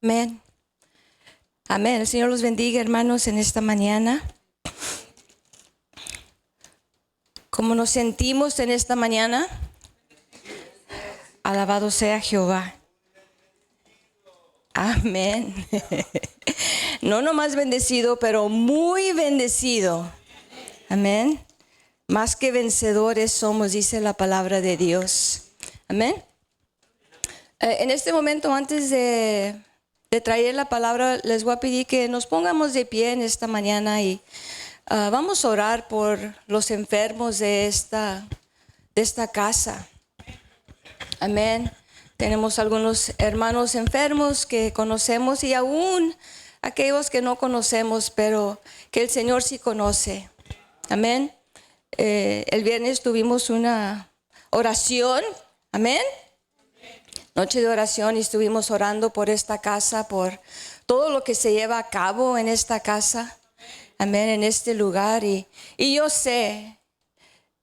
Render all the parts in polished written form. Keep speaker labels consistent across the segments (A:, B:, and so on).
A: Amén. Amén. El Señor los bendiga, hermanos, en esta mañana. ¿Cómo nos sentimos en esta mañana? Alabado sea Jehová. Amén. No nomás bendecido, pero muy bendecido. Amén. Más que vencedores somos, dice la palabra de Dios. Amén. En este momento, antes de traer la palabra, les voy a pedir que nos pongamos de pie en esta mañana y vamos a orar por los enfermos de esta casa. Amén. Tenemos algunos hermanos enfermos que conocemos y aún aquellos que no conocemos, pero que el Señor sí conoce. Amén. El viernes tuvimos una oración. Amén. Noche de oración y estuvimos orando por esta casa, por todo lo que se lleva a cabo en esta casa. Amén, en este lugar. Y yo sé,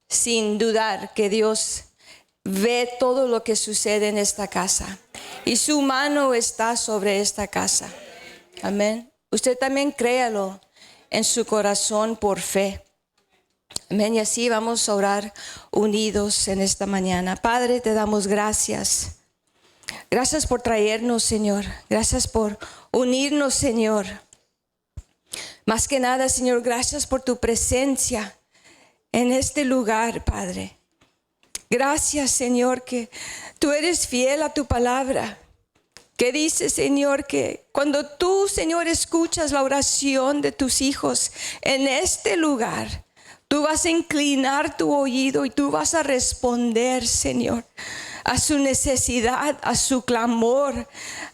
A: sin dudar, que Dios ve todo lo que sucede en esta casa. Y su mano está sobre esta casa. Amén. Usted también créalo en su corazón por fe. Amén. Y así vamos a orar unidos en esta mañana. Padre, te damos gracias. Gracias por traernos, Señor. Gracias por unirnos, Señor. Más que nada, Señor, gracias por tu presencia en este lugar, Padre. Gracias, Señor, que tú eres fiel a tu palabra. Que dice, Señor, que cuando tú, Señor, escuchas la oración de tus hijos en este lugar, tú vas a inclinar tu oído y tú vas a responder, Señor, a su necesidad, a su clamor,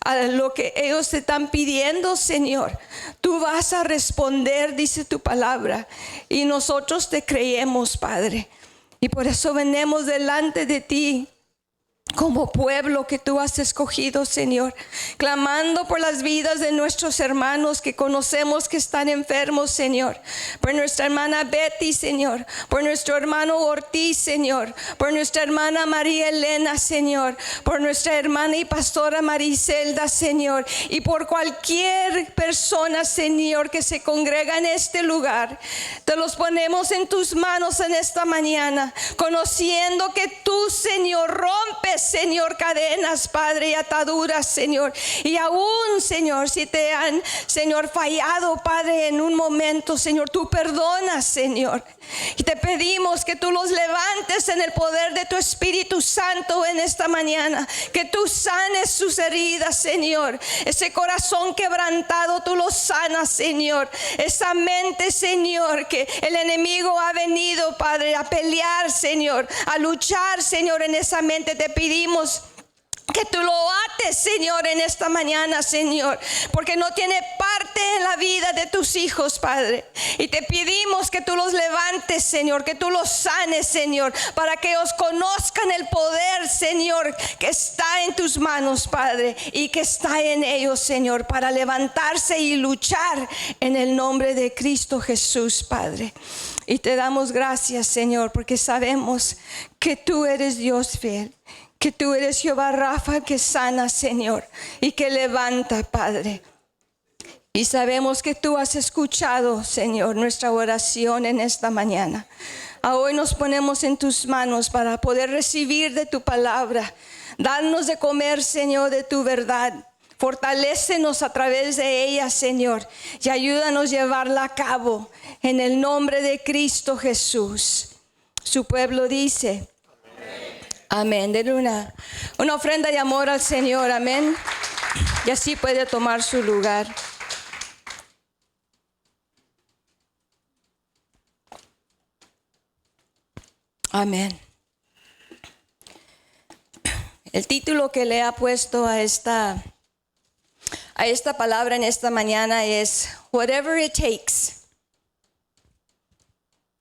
A: a lo que ellos te están pidiendo, Señor. Tú vas a responder, dice tu palabra, y nosotros te creemos, Padre. Y por eso venimos delante de ti como pueblo que tú has escogido, Señor, clamando por las vidas de nuestros hermanos que conocemos que están enfermos, Señor, por nuestra hermana Betty, Señor, por nuestro hermano Ortiz, Señor, por nuestra hermana María Elena, Señor, por nuestra hermana y pastora Maricelda, Señor, y por cualquier persona, Señor, que se congrega en este lugar. Te los ponemos en tus manos en esta mañana, conociendo que tú, Señor, rompes, Señor, cadenas, Padre, y ataduras, Señor. Y aún, Señor, si te han, Señor, fallado, Padre, en un momento, Señor, tú perdonas, Señor. Y te pedimos que tú los levantes en el poder de tu Espíritu Santo en esta mañana. Que tú sanes sus heridas, Señor. Ese corazón quebrantado, tú lo sanas, Señor. Esa mente, Señor, que el enemigo ha venido, Padre, a pelear, Señor, a luchar, Señor, en esa mente. Te pedimos que tú lo ates, Señor, en esta mañana, Señor, porque no tiene parte en la vida de tus hijos, Padre. Y te pedimos que tú los levantes, Señor, que tú los sanes, Señor, para que ellos conozcan el poder, Señor, que está en tus manos, Padre, y que está en ellos, Señor, para levantarse y luchar en el nombre de Cristo Jesús, Padre. Y te damos gracias, Señor, porque sabemos que tú eres Dios fiel, que tú eres Jehová Rafa, que sana, Señor, y que levanta, Padre. Y sabemos que tú has escuchado, Señor, nuestra oración en esta mañana. Hoy nos ponemos en tus manos para poder recibir de tu palabra. Danos de comer, Señor, de tu verdad. Fortalécenos a través de ella, Señor, y ayúdanos a llevarla a cabo en el nombre de Cristo Jesús. Su pueblo dice: amén. Denle una ofrenda de amor al Señor. Amén. Y así puede tomar su lugar. Amén. El título que le ha puesto a esta palabra en esta mañana es Whatever It Takes.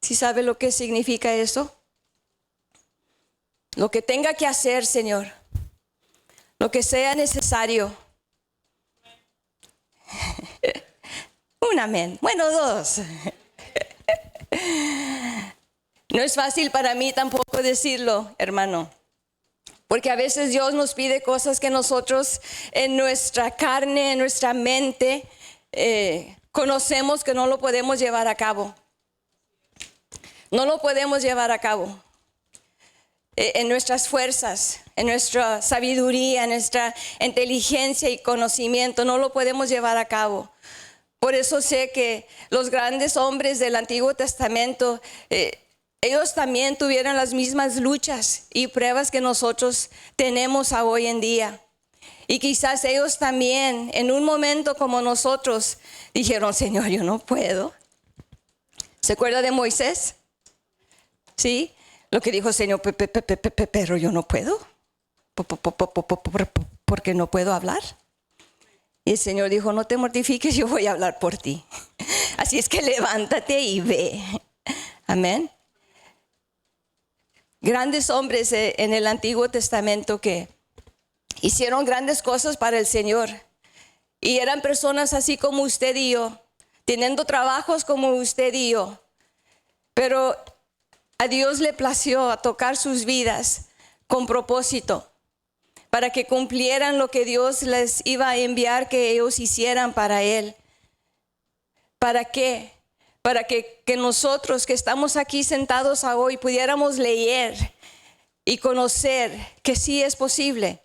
A: ¿Sí sabe lo que significa eso? Lo que tenga que hacer, Señor. Lo que sea necesario. Un amén. Bueno, dos. No es fácil para mí tampoco decirlo, hermano. Porque a veces Dios nos pide cosas que nosotros en nuestra carne, en nuestra mente, conocemos que no lo podemos llevar a cabo. No lo podemos llevar a cabo. En nuestras fuerzas, en nuestra sabiduría, en nuestra inteligencia y conocimiento, no lo podemos llevar a cabo. Por eso sé que los grandes hombres del Antiguo Testamento, ellos también tuvieron las mismas luchas y pruebas que nosotros tenemos hoy en día. Y quizás ellos también, en un momento como nosotros, dijeron, Señor, yo no puedo. ¿Se acuerda de Moisés? ¿Sí? Lo que dijo, Señor, pero yo no puedo. Porque no puedo hablar. Y el Señor dijo, no te mortifiques, yo voy a hablar por ti. Así es que levántate y ve. Amén. Grandes hombres en el Antiguo Testamento que hicieron grandes cosas para el Señor. Y eran personas así como usted y yo, teniendo trabajos como usted y yo. Pero a Dios le plació a tocar sus vidas con propósito, para que cumplieran lo que Dios les iba a enviar que ellos hicieran para Él. ¿Para qué? Para que nosotros que estamos aquí sentados hoy pudiéramos leer y conocer que sí es posible.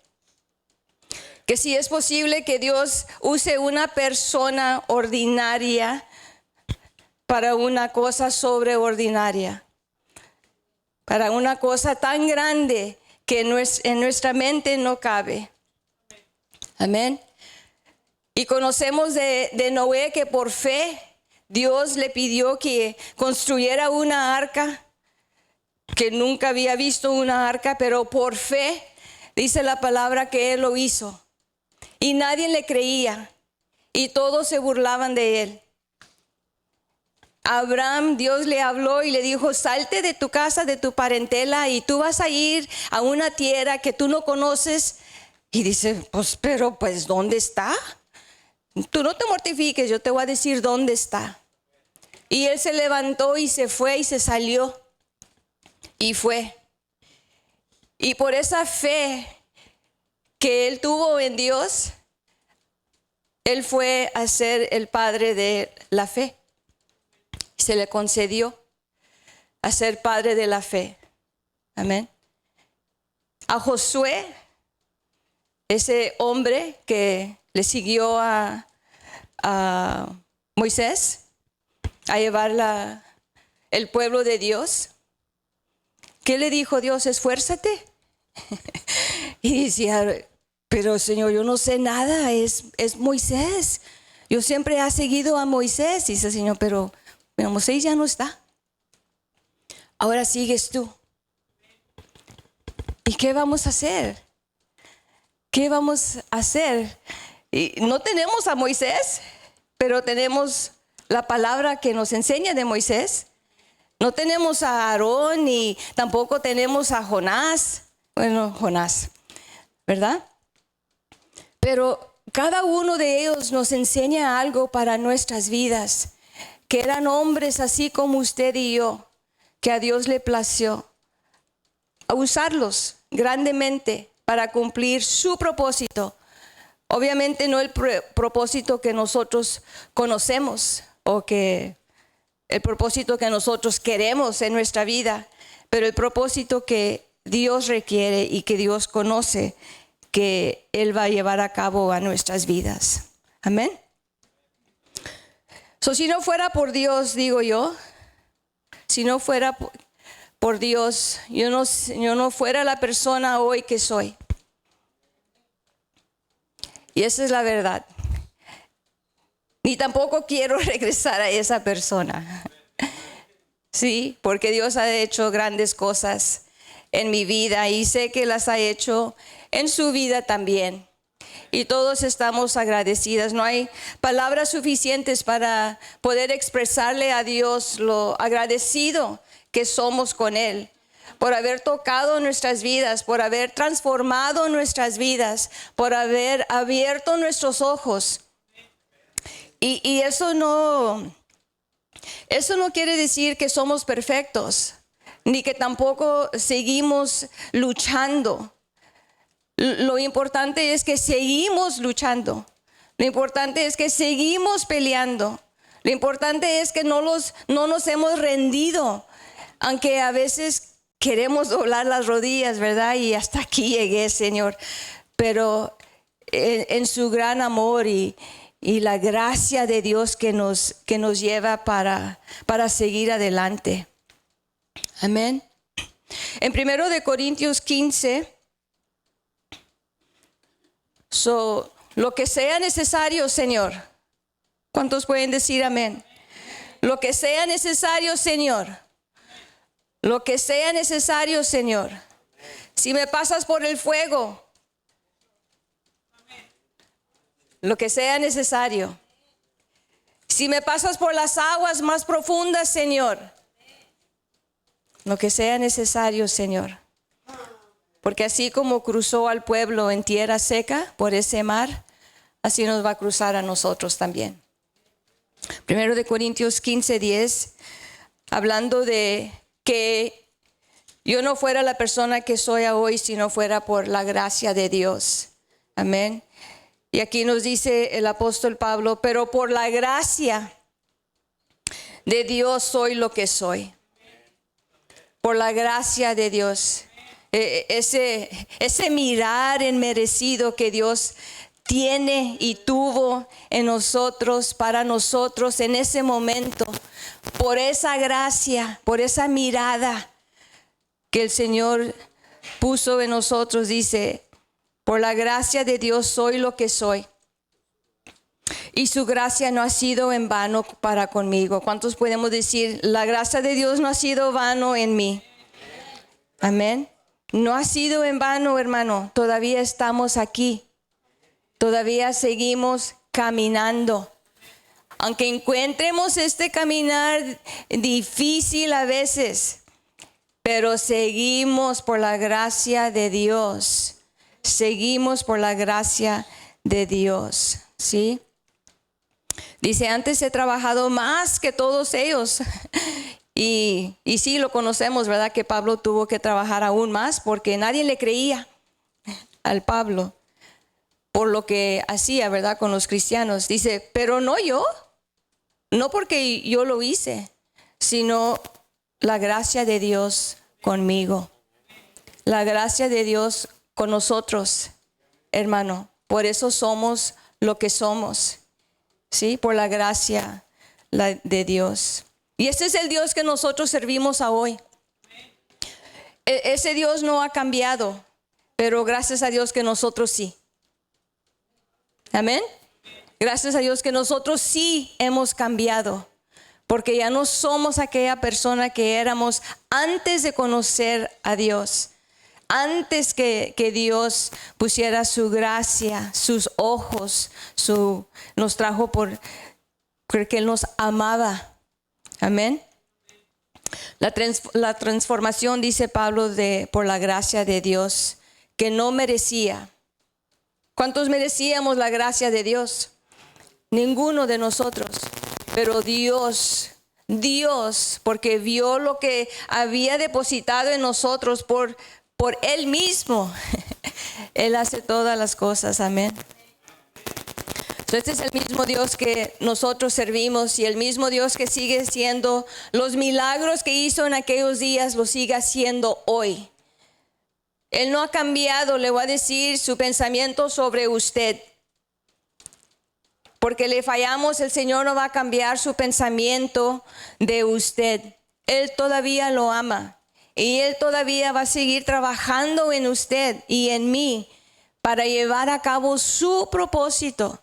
A: Que sí es posible que Dios use una persona ordinaria para una cosa sobreordinaria. Para una cosa tan grande que en nuestra mente no cabe. Amén. Y conocemos de Noé que por fe Dios le pidió que construyera una arca, que nunca había visto una arca, pero por fe dice la palabra que él lo hizo. Y nadie le creía y todos se burlaban de él. Abraham, Dios le habló y le dijo, salte de tu casa, de tu parentela, y tú vas a ir a una tierra que tú no conoces. Y dice, pues ¿dónde está? Tú no te mortifiques, yo te voy a decir dónde está. Y él se levantó y se fue y se salió. Y fue. Y por esa fe que él tuvo en Dios, él fue a ser el padre de la fe. Se le concedió a ser padre de la fe. Amén. A Josué, ese hombre que le siguió a Moisés a llevar el pueblo de Dios, ¿qué le dijo Dios? Esfuérzate. Y decía, pero Señor, yo no sé nada, es Moisés. Yo siempre he seguido a Moisés. Y dice, Señor, pero Moisés ya no está. Ahora sigues tú. ¿Y qué vamos a hacer? ¿Qué vamos a hacer? Y no tenemos a Moisés, pero tenemos la palabra que nos enseña de Moisés. No tenemos a Aarón y tampoco tenemos a Jonás. Bueno, Jonás, ¿verdad? Pero cada uno de ellos nos enseña algo para nuestras vidas. Que eran hombres así como usted y yo, que a Dios le plació a usarlos grandemente para cumplir su propósito. Obviamente no el propósito que nosotros conocemos o que el propósito que nosotros queremos en nuestra vida, pero el propósito que Dios requiere y que Dios conoce que Él va a llevar a cabo a nuestras vidas. Amén. Si no fuera por Dios, digo yo, si no fuera por Dios, yo no fuera la persona hoy que soy. Y esa es la verdad. Ni tampoco quiero regresar a esa persona. Sí, porque Dios ha hecho grandes cosas en mi vida y sé que las ha hecho en su vida también. Y todos estamos agradecidas. No hay palabras suficientes para poder expresarle a Dios lo agradecido que somos con Él. Por haber tocado nuestras vidas, por haber transformado nuestras vidas, por haber abierto nuestros ojos. Y eso no quiere decir que somos perfectos, ni que tampoco seguimos luchando. Lo importante es que seguimos luchando. Lo importante es que seguimos peleando. Lo importante es que no nos hemos rendido, aunque a veces queremos doblar las rodillas, ¿verdad? Y hasta aquí llegué, Señor. Pero en su gran amor y la gracia de Dios que nos lleva para seguir adelante. Amén. En 1 de Corintios 15, lo que sea necesario, Señor. ¿Cuántos pueden decir amén? Lo que sea necesario, Señor. Lo que sea necesario, Señor. Si me pasas por el fuego, lo que sea necesario. Si me pasas por las aguas más profundas, Señor, lo que sea necesario, Señor. Porque así como cruzó al pueblo en tierra seca por ese mar, así nos va a cruzar a nosotros también. 1 de Corintios 15:10, hablando de que yo no fuera la persona que soy hoy si no fuera por la gracia de Dios. Amén. Y aquí nos dice el apóstol Pablo, pero por la gracia de Dios soy lo que soy. Por la gracia de Dios. Ese mirar inmerecido que Dios tiene y tuvo en nosotros, para nosotros en ese momento, por esa gracia, por esa mirada que el Señor puso en nosotros, dice, por la gracia de Dios soy lo que soy. Y su gracia no ha sido en vano para conmigo. ¿Cuántos podemos decir, la gracia de Dios no ha sido vano en mí? Amén. No ha sido en vano, hermano. Todavía estamos aquí. Todavía seguimos caminando. Aunque encontremos este caminar difícil a veces, pero seguimos por la gracia de Dios. Seguimos por la gracia de Dios. ¿Sí? Dice, antes he trabajado más que todos ellos. Y sí, lo conocemos, ¿verdad? Que Pablo tuvo que trabajar aún más porque nadie le creía al Pablo por lo que hacía, ¿verdad? Con los cristianos. Dice, pero no yo, no porque yo lo hice, sino la gracia de Dios conmigo. La gracia de Dios con nosotros, hermano. Por eso somos lo que somos, ¿sí? Por la gracia de Dios. Y este es el Dios que nosotros servimos a hoy. Ese Dios no ha cambiado, pero gracias a Dios que nosotros sí. Amén. Gracias a Dios que nosotros sí hemos cambiado, porque ya no somos aquella persona que éramos antes de conocer a Dios. Antes que Dios pusiera su gracia, sus ojos, nos trajo porque Él nos amaba. Amén. La transformación, dice Pablo, por la gracia de Dios, que no merecía. ¿Cuántos merecíamos la gracia de Dios? Ninguno de nosotros. Pero Dios, porque vio lo que había depositado en nosotros por Él mismo. Él hace todas las cosas. Amén. Este es el mismo Dios que nosotros servimos y el mismo Dios que sigue siendo los milagros que hizo en aquellos días, los sigue haciendo hoy. Él no ha cambiado, le voy a decir, su pensamiento sobre usted. Porque le fallamos, el Señor no va a cambiar su pensamiento de usted. Él todavía lo ama y Él todavía va a seguir trabajando en usted y en mí para llevar a cabo su propósito.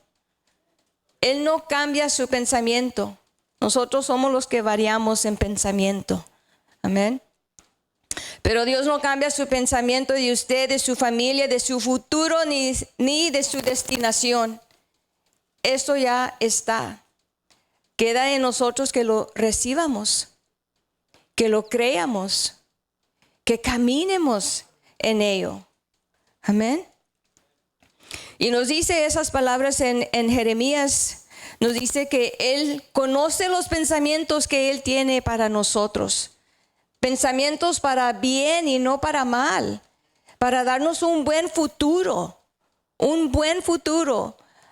A: Él no cambia su pensamiento. Nosotros somos los que variamos en pensamiento. Amén. Pero Dios no cambia su pensamiento de usted, de su familia, de su futuro, ni de su destinación. Esto ya está. Queda en nosotros que lo recibamos, que lo creamos, que caminemos en ello. Amén. Y nos dice esas palabras en Jeremías, nos dice que Él conoce los pensamientos que Él tiene para nosotros. Pensamientos para bien y no para mal, para darnos un buen futuro,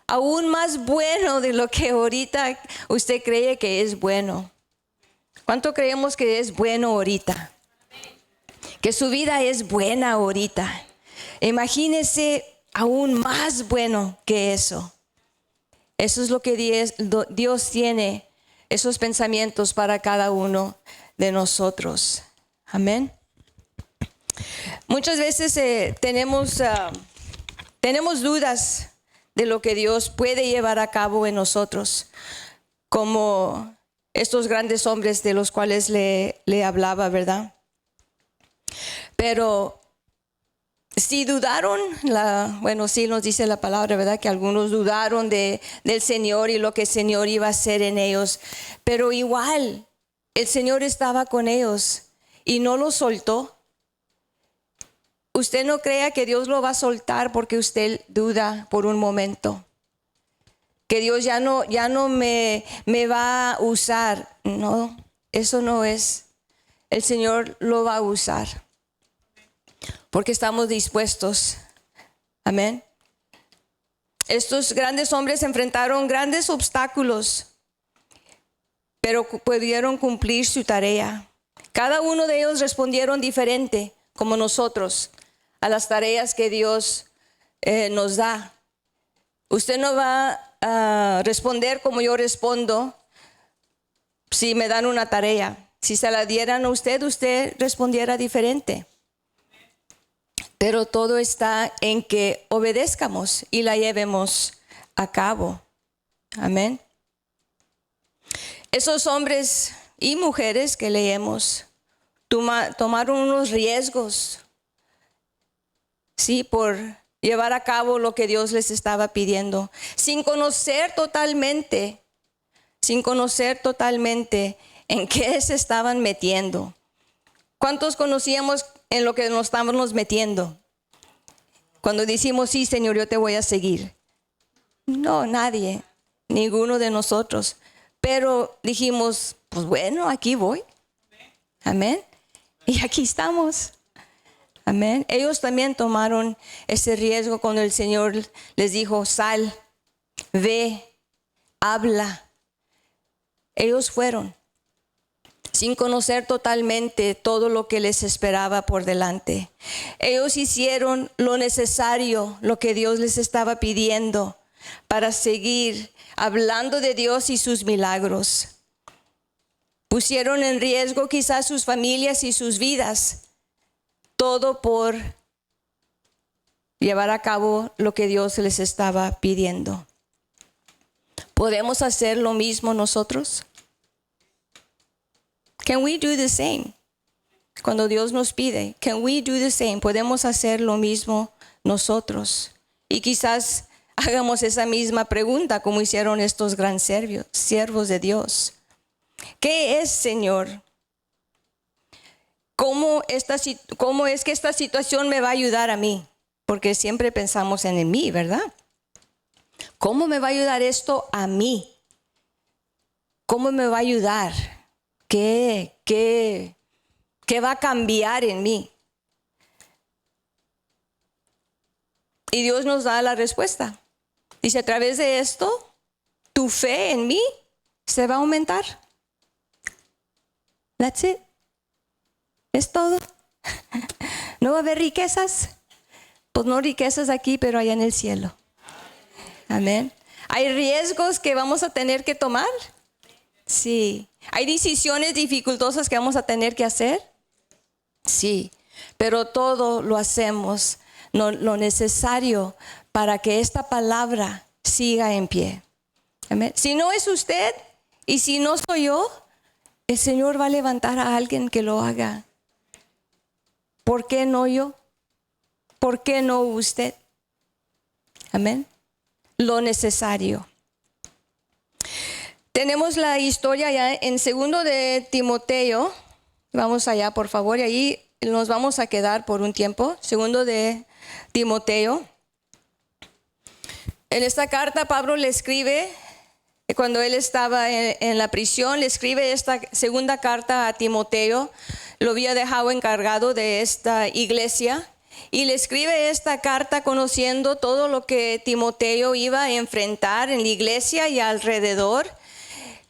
A: aún más bueno de lo que ahorita usted cree que es bueno. ¿Cuánto creemos que es bueno ahorita? Que su vida es buena ahorita. Imagínese aún más bueno que eso. Eso es lo que Dios tiene, esos pensamientos para cada uno de nosotros. Amén. Muchas veces tenemos dudas de lo que Dios puede llevar a cabo en nosotros, como estos grandes hombres de los cuales le hablaba, ¿verdad? Pero si dudaron, sí nos dice la palabra, ¿verdad? Que algunos dudaron del Señor y lo que el Señor iba a hacer en ellos. Pero igual, el Señor estaba con ellos y no los soltó. Usted no crea que Dios lo va a soltar porque usted duda por un momento. Que Dios ya no me va a usar. No, eso no es. El Señor lo va a usar. Porque estamos dispuestos. Amén. Estos grandes hombres enfrentaron grandes obstáculos, pero pudieron cumplir su tarea. Cada uno de ellos respondieron diferente, como nosotros, a las tareas que Dios nos da. Usted no va a responder como yo respondo si me dan una tarea. Si se la dieran a usted respondiera diferente. Pero todo está en que obedezcamos y la llevemos a cabo. Amén. Esos hombres y mujeres que leemos tomaron unos riesgos, sí, por llevar a cabo lo que Dios les estaba pidiendo, sin conocer totalmente en qué se estaban metiendo. ¿Cuántos conocíamos en lo que nos estábamos metiendo? Cuando decimos, sí, Señor, yo te voy a seguir. No, nadie, ninguno de nosotros. Pero dijimos, pues bueno, aquí voy. Amén. Y aquí estamos. Amén. Ellos también tomaron ese riesgo cuando el Señor les dijo, sal, ve, habla. Ellos fueron, sin conocer totalmente todo lo que les esperaba por delante. Ellos hicieron lo necesario, lo que Dios les estaba pidiendo para seguir hablando de Dios y sus milagros. Pusieron en riesgo quizás sus familias y sus vidas, todo por llevar a cabo lo que Dios les estaba pidiendo. ¿Podemos hacer lo mismo nosotros? Can we do the same? Cuando Dios nos pide, can we do the same? Podemos hacer lo mismo nosotros. Y quizás hagamos esa misma pregunta como hicieron estos grandes siervos de Dios. ¿Qué es, Señor? ¿Cómo es que esta situación me va a ayudar a mí? Porque siempre pensamos en mí, ¿verdad? ¿Cómo me va a ayudar esto a mí? ¿Cómo me va a ayudar? ¿Qué va a cambiar en mí? Y Dios nos da la respuesta. Dice, a través de esto, tu fe en mí se va a aumentar. That's it. Es todo. ¿No va a haber riquezas? Pues no riquezas aquí, pero allá en el cielo. Amén. ¿Hay riesgos que vamos a tener que tomar? Sí. ¿Hay decisiones dificultosas que vamos a tener que hacer? Sí. Pero todo lo hacemos lo necesario para que esta palabra siga en pie. Amén. Si no es usted y si no soy yo, el Señor va a levantar a alguien que lo haga. ¿Por qué no yo? ¿Por qué no usted? Amén. Lo necesario. Tenemos la historia ya en 2 de Timoteo. Vamos allá, por favor, y ahí nos vamos a quedar por un tiempo. 2 de Timoteo. En esta carta Pablo le escribe, cuando él estaba en la prisión, le escribe esta segunda carta a Timoteo. Lo había dejado encargado de esta iglesia y le escribe esta carta conociendo todo lo que Timoteo iba a enfrentar en la iglesia y alrededor.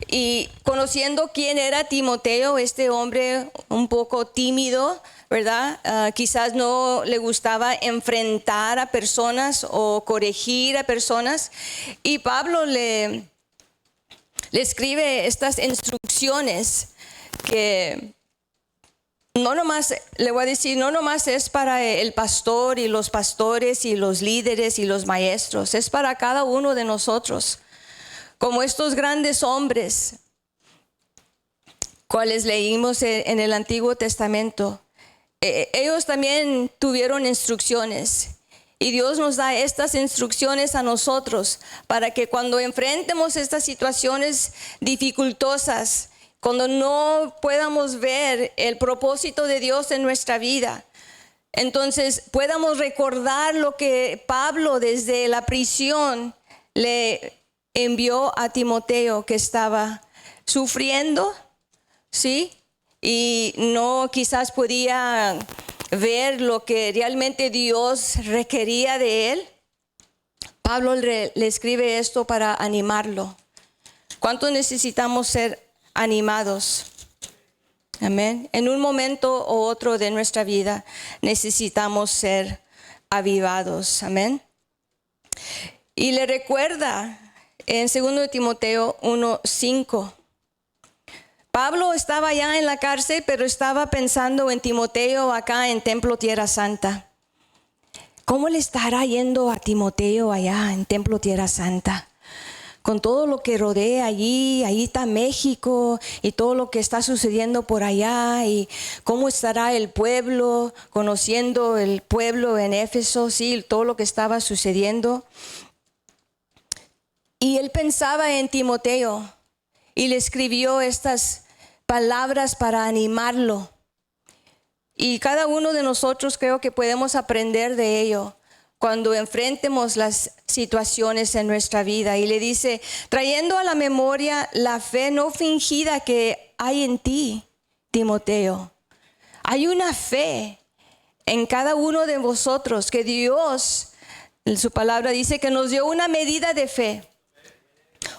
A: Y conociendo quién era Timoteo, este hombre un poco tímido, ¿verdad? Quizás no le gustaba enfrentar a personas o corregir a personas. Y Pablo le escribe estas instrucciones que no nomás, le voy a decir, no nomás es para el pastor y los pastores y los líderes y los maestros, es para cada uno de nosotros. Como estos grandes hombres, cuales leímos en el Antiguo Testamento, ellos también tuvieron instrucciones. Y Dios nos da estas instrucciones a nosotros para que cuando enfrentemos estas situaciones dificultosas, cuando no podamos ver el propósito de Dios en nuestra vida, entonces podamos recordar lo que Pablo desde la prisión le envió a Timoteo, que estaba sufriendo, ¿sí? Y no quizás podía ver lo que realmente Dios requería de él. Pablo le escribe esto para animarlo. ¿Cuánto necesitamos ser animados? Amén. En un momento u otro de nuestra vida necesitamos ser avivados. Amén. Y le recuerda en 2 Timoteo 1:5. Pablo estaba ya en la cárcel, pero estaba pensando en Timoteo acá en Templo Tierra Santa. ¿Cómo le estará yendo a Timoteo allá en Templo Tierra Santa? Con todo lo que rodea allí, ahí está México y todo lo que está sucediendo por allá, y cómo estará el pueblo, conociendo el pueblo en Éfeso, sí, todo lo que estaba sucediendo. Y él pensaba en Timoteo y le escribió estas palabras para animarlo. Y cada uno de nosotros creo que podemos aprender de ello cuando enfrentemos las situaciones en nuestra vida. Y le dice, trayendo a la memoria la fe no fingida que hay en ti, Timoteo. Hay una fe en cada uno de vosotros que Dios, en su palabra dice que nos dio una medida de fe.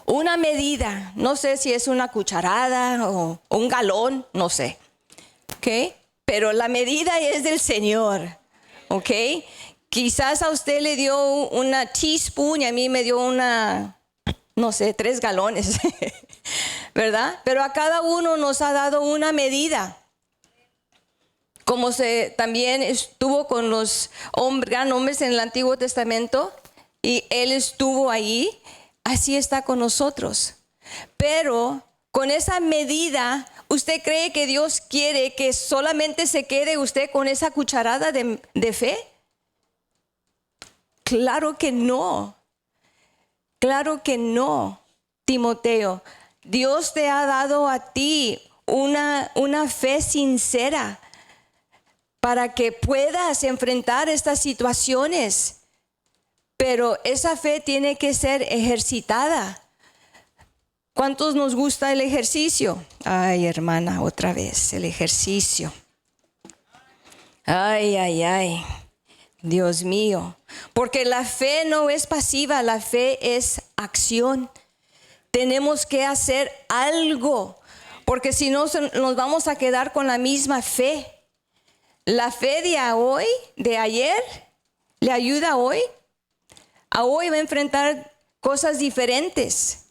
A: Una medida, no sé si es una cucharada o un galón, no sé, ¿ok? Pero la medida es del Señor, ¿ok? Quizás a usted le dio una teaspoon y a mí me dio una, no sé, 3 galones, ¿verdad? Pero a cada uno nos ha dado una medida. Como también estuvo con los gran hombres en el Antiguo Testamento y Él estuvo ahí. Así está con nosotros. Pero con esa medida, ¿usted cree que Dios quiere que solamente se quede usted con esa cucharada de fe? Claro que no. Claro que no, Timoteo. Dios te ha dado a ti una fe sincera para que puedas enfrentar estas situaciones. Pero esa fe tiene que ser ejercitada. ¿Cuántos nos gusta el ejercicio? Ay, hermana, otra vez, el ejercicio. Ay, ay, ay. Dios mío. Porque la fe no es pasiva, la fe es acción. Tenemos que hacer algo, porque si no nos vamos a quedar con la misma fe. La fe de hoy, de ayer, le ayuda hoy. A hoy va a enfrentar cosas diferentes.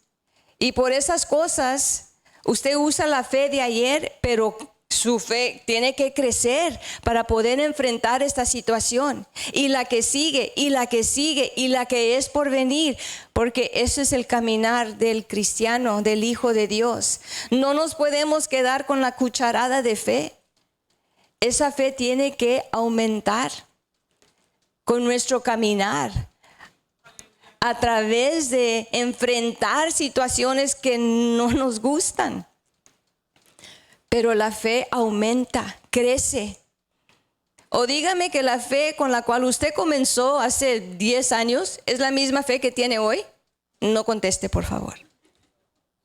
A: Y por esas cosas, usted usa la fe de ayer, pero su fe tiene que crecer para poder enfrentar esta situación. Y la que sigue, y la que sigue, y la que es por venir. Porque ese es el caminar del cristiano, del Hijo de Dios. No nos podemos quedar con la cucharada de fe. Esa fe tiene que aumentar con nuestro caminar, a través de enfrentar situaciones que no nos gustan. Pero la fe aumenta, crece. O dígame que la fe con la cual usted comenzó hace 10 años es la misma fe que tiene hoy. No conteste, por favor.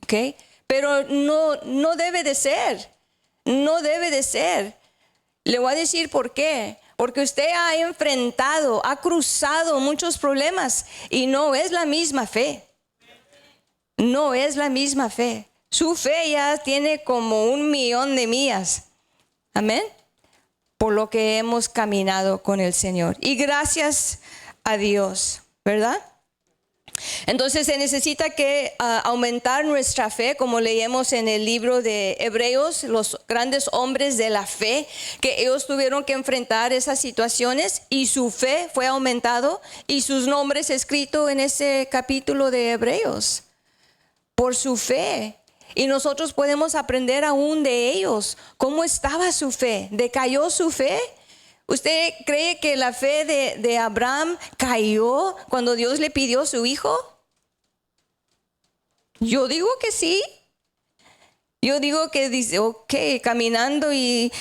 A: ¿Ok? Pero no debe de ser. No debe de ser. Le voy a decir por qué. Porque usted ha enfrentado, ha cruzado muchos problemas y no es la misma fe. No es la misma fe. Su fe ya tiene como 1,000,000 de millas. Amén. Por lo que hemos caminado con el Señor. Y gracias a Dios, ¿verdad? Entonces se necesita que aumentar nuestra fe, como leemos en el libro de Hebreos, los grandes hombres de la fe, que ellos tuvieron que enfrentar esas situaciones y su fe fue aumentado y sus nombres escritos en ese capítulo de Hebreos por su fe. Y nosotros podemos aprender aún de ellos. ¿Cómo estaba su fe? ¿Decayó su fe? ¿Usted cree que la fe de Abraham cayó cuando Dios le pidió a su hijo? Yo digo que sí. Yo digo que dice, ok, caminando y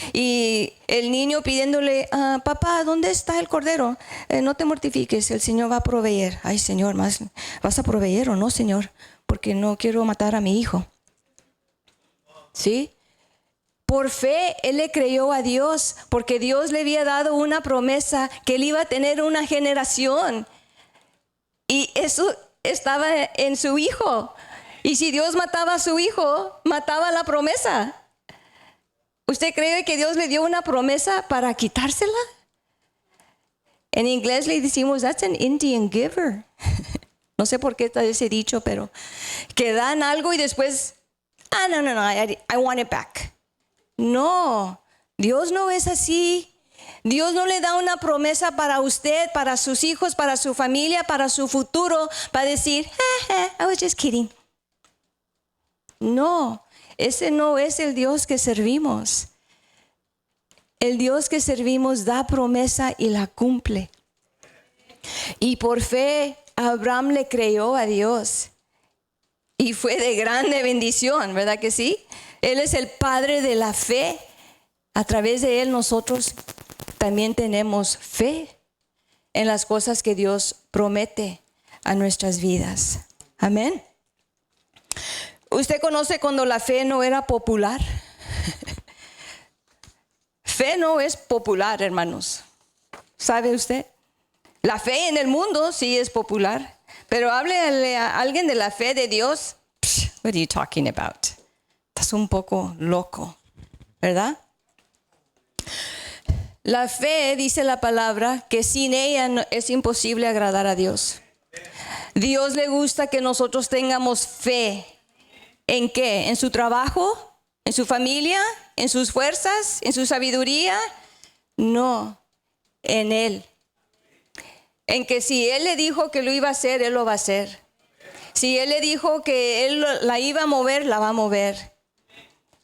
A: el niño pidiéndole, papá, ¿dónde está el cordero? No te mortifiques, el Señor va a proveer. Ay, Señor, ¿vas a proveer o no, Señor? Porque no quiero matar a mi hijo. ¿Sí? Por fe, él le creyó a Dios, porque Dios le había dado una promesa que él iba a tener una generación. Y eso estaba en su hijo. Y si Dios mataba a su hijo, mataba la promesa. ¿Usted cree que Dios le dio una promesa para quitársela? En inglés le decimos, that's an Indian giver. No sé por qué está ese dicho, pero que dan algo y después, no, I want it back. No, Dios no es así. Dios no le da una promesa para usted, para sus hijos, para su familia, para su futuro, para decir, I was just kidding. No, ese no es el Dios que servimos. El Dios que servimos da promesa y la cumple. Y por fe, Abraham le creyó a Dios. Y fue de grande bendición, ¿verdad que sí? Él es el padre de la fe. A través de él nosotros también tenemos fe en las cosas que Dios promete a nuestras vidas. Amén. ¿Usted conoce cuando la fe no era popular? Fe no es popular, hermanos. ¿Sabe usted? La fe en el mundo sí es popular. Pero háblele a alguien de la fe de Dios. What are you talking about? Estás un poco loco, ¿verdad? La fe, dice la palabra, que sin ella es imposible agradar a Dios. Dios le gusta que nosotros tengamos fe. ¿En qué? ¿En su trabajo? ¿En su familia? ¿En sus fuerzas? ¿En su sabiduría? No, en Él. En que si Él le dijo que lo iba a hacer, Él lo va a hacer. Si Él le dijo que Él la iba a mover, la va a mover.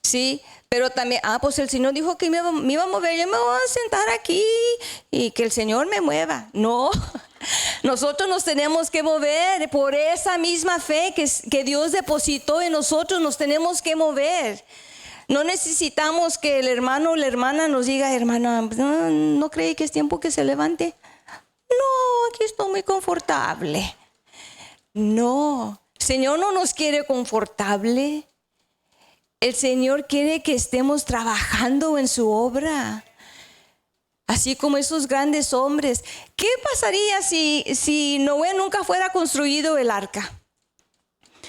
A: Sí, pero también, pues el Señor dijo que me iba a mover, yo me voy a sentar aquí y que el Señor me mueva. No, nosotros nos tenemos que mover por esa misma fe que Dios depositó en nosotros, nos tenemos que mover. No necesitamos que el hermano o la hermana nos diga, hermana, ¿no cree que es tiempo que se levante? No, aquí estoy muy confortable. No, el Señor no nos quiere confortable. El Señor quiere que estemos trabajando en su obra. Así como esos grandes hombres. ¿Qué pasaría si Noé nunca fuera construido el arca?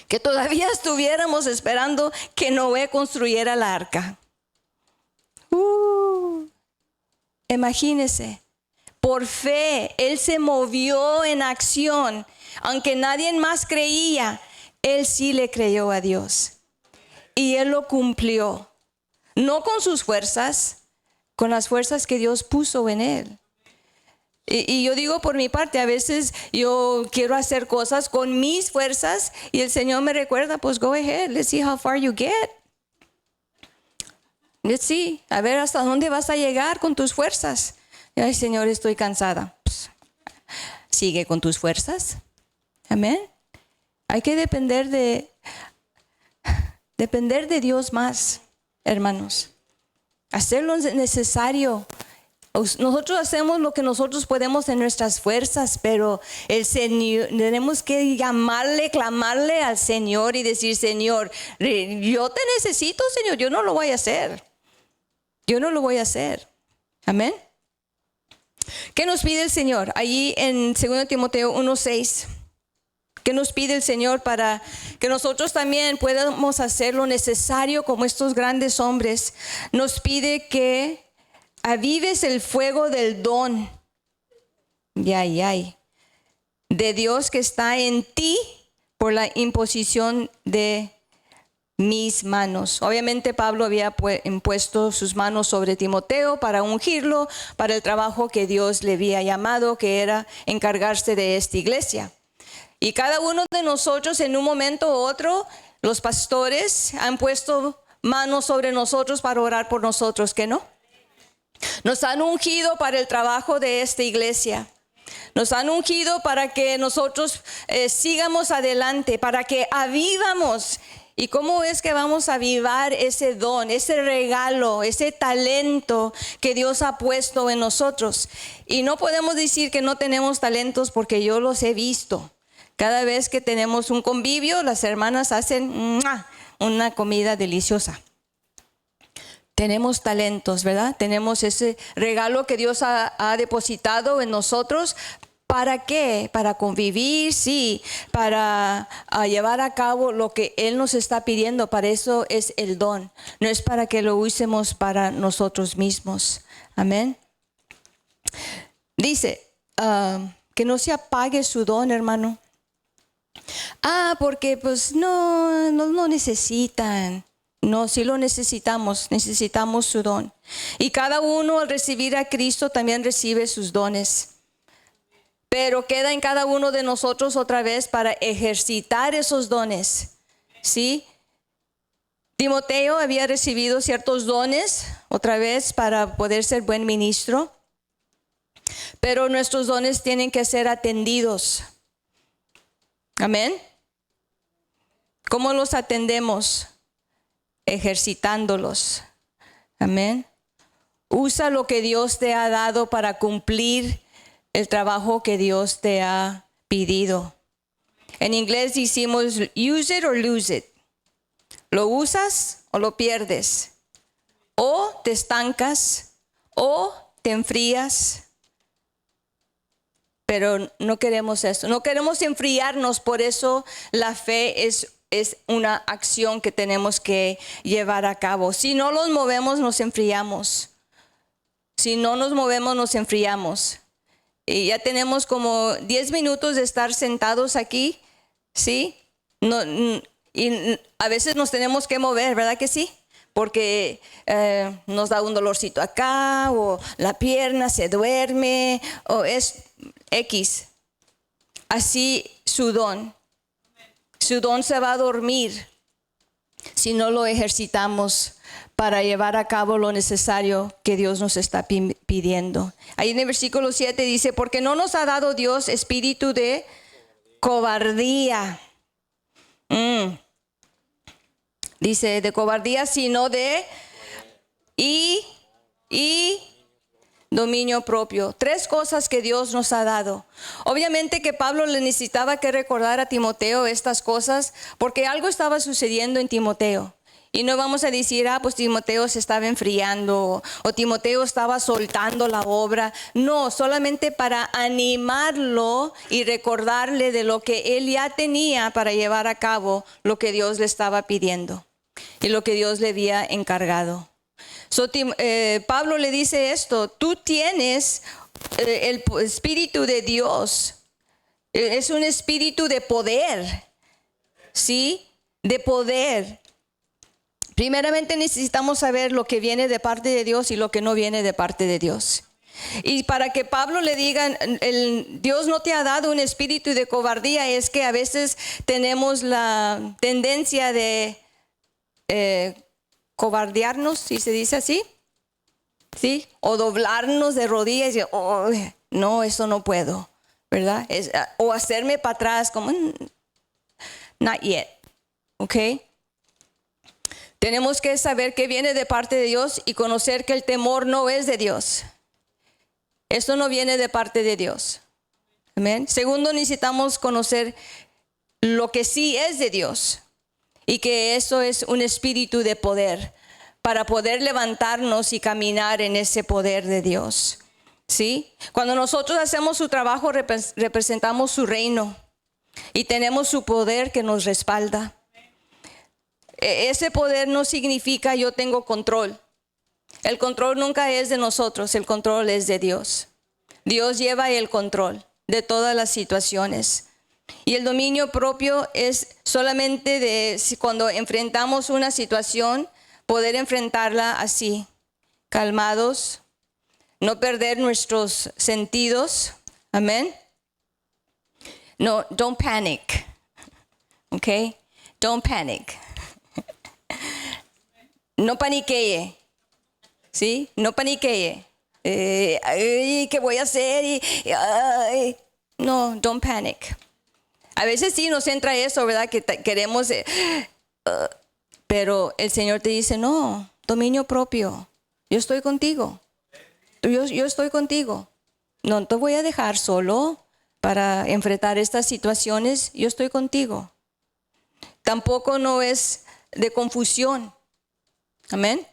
A: Que todavía estuviéramos esperando que Noé construyera la arca. Imagínese. Por fe, él se movió en acción. Aunque nadie más creía, él sí le creyó a Dios. Y él lo cumplió. No con sus fuerzas, con las fuerzas que Dios puso en él. Y yo digo por mi parte, a veces yo quiero hacer cosas con mis fuerzas y el Señor me recuerda, pues go ahead, let's see how far you get. Let's see, a ver hasta dónde vas a llegar con tus fuerzas. Ay, Señor, estoy cansada. Pues, sigue con tus fuerzas. Amén. Hay que depender de Dios más, hermanos. Hacer lo necesario. Nosotros hacemos lo que nosotros podemos en nuestras fuerzas, pero el Señor, tenemos que clamarle al Señor y decir, Señor, yo te necesito, Señor, yo no lo voy a hacer. Yo no lo voy a hacer. Amén. ¿Qué nos pide el Señor? Allí en 2 Timoteo 1:6. ¿Qué nos pide el Señor para que nosotros también podamos hacer lo necesario como estos grandes hombres? Nos pide que avives el fuego del don de Dios que está en ti por la imposición de mis manos. Obviamente Pablo había impuesto sus manos sobre Timoteo para ungirlo para el trabajo que Dios le había llamado, que era encargarse de esta iglesia. Y cada uno de nosotros en un momento u otro, los pastores han puesto manos sobre nosotros para orar por nosotros, ¿que no? Nos han ungido para el trabajo de esta iglesia. Nos han ungido para que nosotros sigamos adelante, para que avivamos. ¿Y cómo es que vamos a avivar ese don, ese regalo, ese talento que Dios ha puesto en nosotros? Y no podemos decir que no tenemos talentos porque yo los he visto. Cada vez que tenemos un convivio, las hermanas hacen una comida deliciosa. Tenemos talentos, ¿verdad? Tenemos ese regalo que Dios ha depositado en nosotros. ¿Para qué? Para convivir, sí, para llevar a cabo lo que Él nos está pidiendo. Para eso es el don. No es para que lo usemos para nosotros mismos. Amén. Dice que no se apague su don, hermano. Porque pues no necesitan. No, sí lo necesitamos su don. Y cada uno al recibir a Cristo también recibe sus dones. Pero queda en cada uno de nosotros otra vez para ejercitar esos dones. ¿Sí? Timoteo había recibido ciertos dones otra vez para poder ser buen ministro. Pero nuestros dones tienen que ser atendidos. Amén. ¿Cómo los atendemos? Ejercitándolos. Amén. Usa lo que Dios te ha dado para cumplir el trabajo que Dios te ha pedido. En inglés decimos use it or lose it. Lo usas o lo pierdes. O te estancas o te enfrías. Pero no queremos eso. No queremos enfriarnos. Por eso la fe es una acción que tenemos que llevar a cabo. Si no nos movemos, nos enfriamos. Si no nos movemos, nos enfriamos. Y ya tenemos como 10 minutos de estar sentados aquí, ¿sí? Y a veces nos tenemos que mover, ¿verdad que sí? Porque nos da un dolorcito acá, o la pierna se duerme, o es X. Así su don se va a dormir si no lo ejercitamos para llevar a cabo lo necesario que Dios nos está pidiendo. Ahí en el versículo 7 dice, porque no nos ha dado Dios espíritu de cobardía. Dice de cobardía, sino de dominio propio. 3 cosas que Dios nos ha dado. Obviamente que Pablo le necesitaba que recordar a Timoteo estas cosas porque algo estaba sucediendo en Timoteo. Y no vamos a decir, pues Timoteo se estaba enfriando o Timoteo estaba soltando la obra. No, solamente para animarlo y recordarle de lo que él ya tenía para llevar a cabo lo que Dios le estaba pidiendo y lo que Dios le había encargado. Pablo le dice esto, tú tienes el espíritu de Dios. Es un espíritu de poder, ¿sí? De poder. Primeramente necesitamos saber lo que viene de parte de Dios y lo que no viene de parte de Dios. Y para que Pablo le diga, Dios no te ha dado un espíritu de cobardía, es que a veces tenemos la tendencia de cobardearnos, si se dice así, ¿sí? O doblarnos de rodillas y no, eso no puedo, ¿verdad? O hacerme para atrás como, not yet, ¿ok? Tenemos que saber que viene de parte de Dios y conocer que el temor no es de Dios. Esto no viene de parte de Dios. Amén. Segundo, necesitamos conocer lo que sí es de Dios y que eso es un espíritu de poder para poder levantarnos y caminar en ese poder de Dios. ¿sí? Cuando nosotros hacemos su trabajo, representamos su reino y tenemos su poder que nos respalda. Ese poder no significa yo tengo control. El control nunca es de nosotros, el control es de Dios. Dios lleva el control de todas las situaciones. Y el dominio propio es solamente de cuando enfrentamos una situación, poder enfrentarla así, calmados, no perder nuestros sentidos. Amén. No, don't panic. Okay? Don't panic. No paniquee. ¿Sí? No paniquee. ¿Qué voy a hacer? No, don't panic. A veces sí nos entra eso, ¿verdad? Que queremos, pero el Señor te dice, no, dominio propio. Yo estoy contigo. Yo estoy contigo. No te voy a dejar solo para enfrentar estas situaciones. Yo estoy contigo. Tampoco no es de confusión. Amén.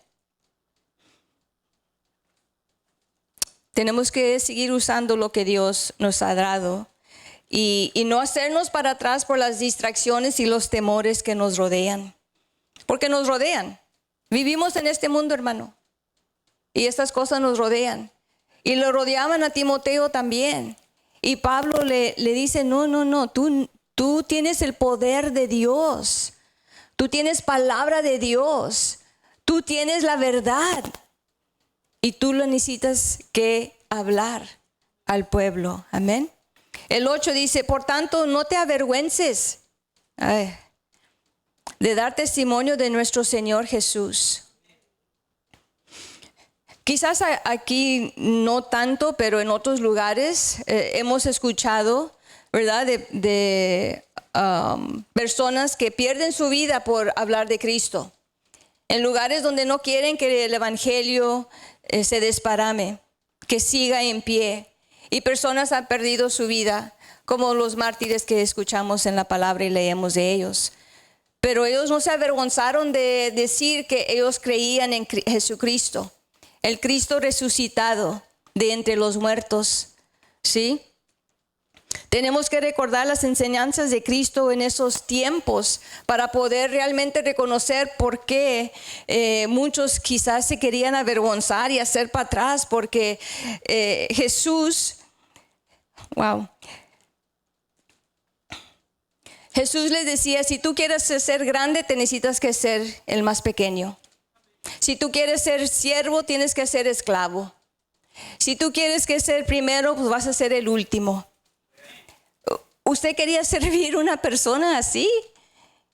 A: Tenemos que seguir usando lo que Dios nos ha dado y no hacernos para atrás por las distracciones y los temores que nos rodean. Porque nos rodean. Vivimos en este mundo, hermano. Y estas cosas nos rodean. Y lo rodeaban a Timoteo también. Y Pablo le dice, no, tú tienes el poder de Dios. Tú tienes palabra de Dios. Tú tienes la verdad. Y tú lo necesitas que hablar al pueblo. Amén. El 8 dice, por tanto, no te avergüences de dar testimonio de nuestro Señor Jesús. Quizás aquí no tanto, pero en otros lugares hemos escuchado, ¿verdad? De personas que pierden su vida por hablar de Cristo. En lugares donde no quieren que el evangelio se desparame, que siga en pie. Y personas han perdido su vida, como los mártires que escuchamos en la palabra y leemos de ellos. Pero ellos no se avergonzaron de decir que ellos creían en Jesucristo, el Cristo resucitado de entre los muertos. ¿Sí? Tenemos que recordar las enseñanzas de Cristo en esos tiempos para poder realmente reconocer por qué muchos quizás se querían avergonzar y hacer para atrás, porque Jesús les decía, si tú quieres ser grande, te necesitas que ser el más pequeño. Si tú quieres ser siervo, tienes que ser esclavo. Si tú quieres que ser primero, pues vas a ser el último. ¿Usted quería servir a una persona así?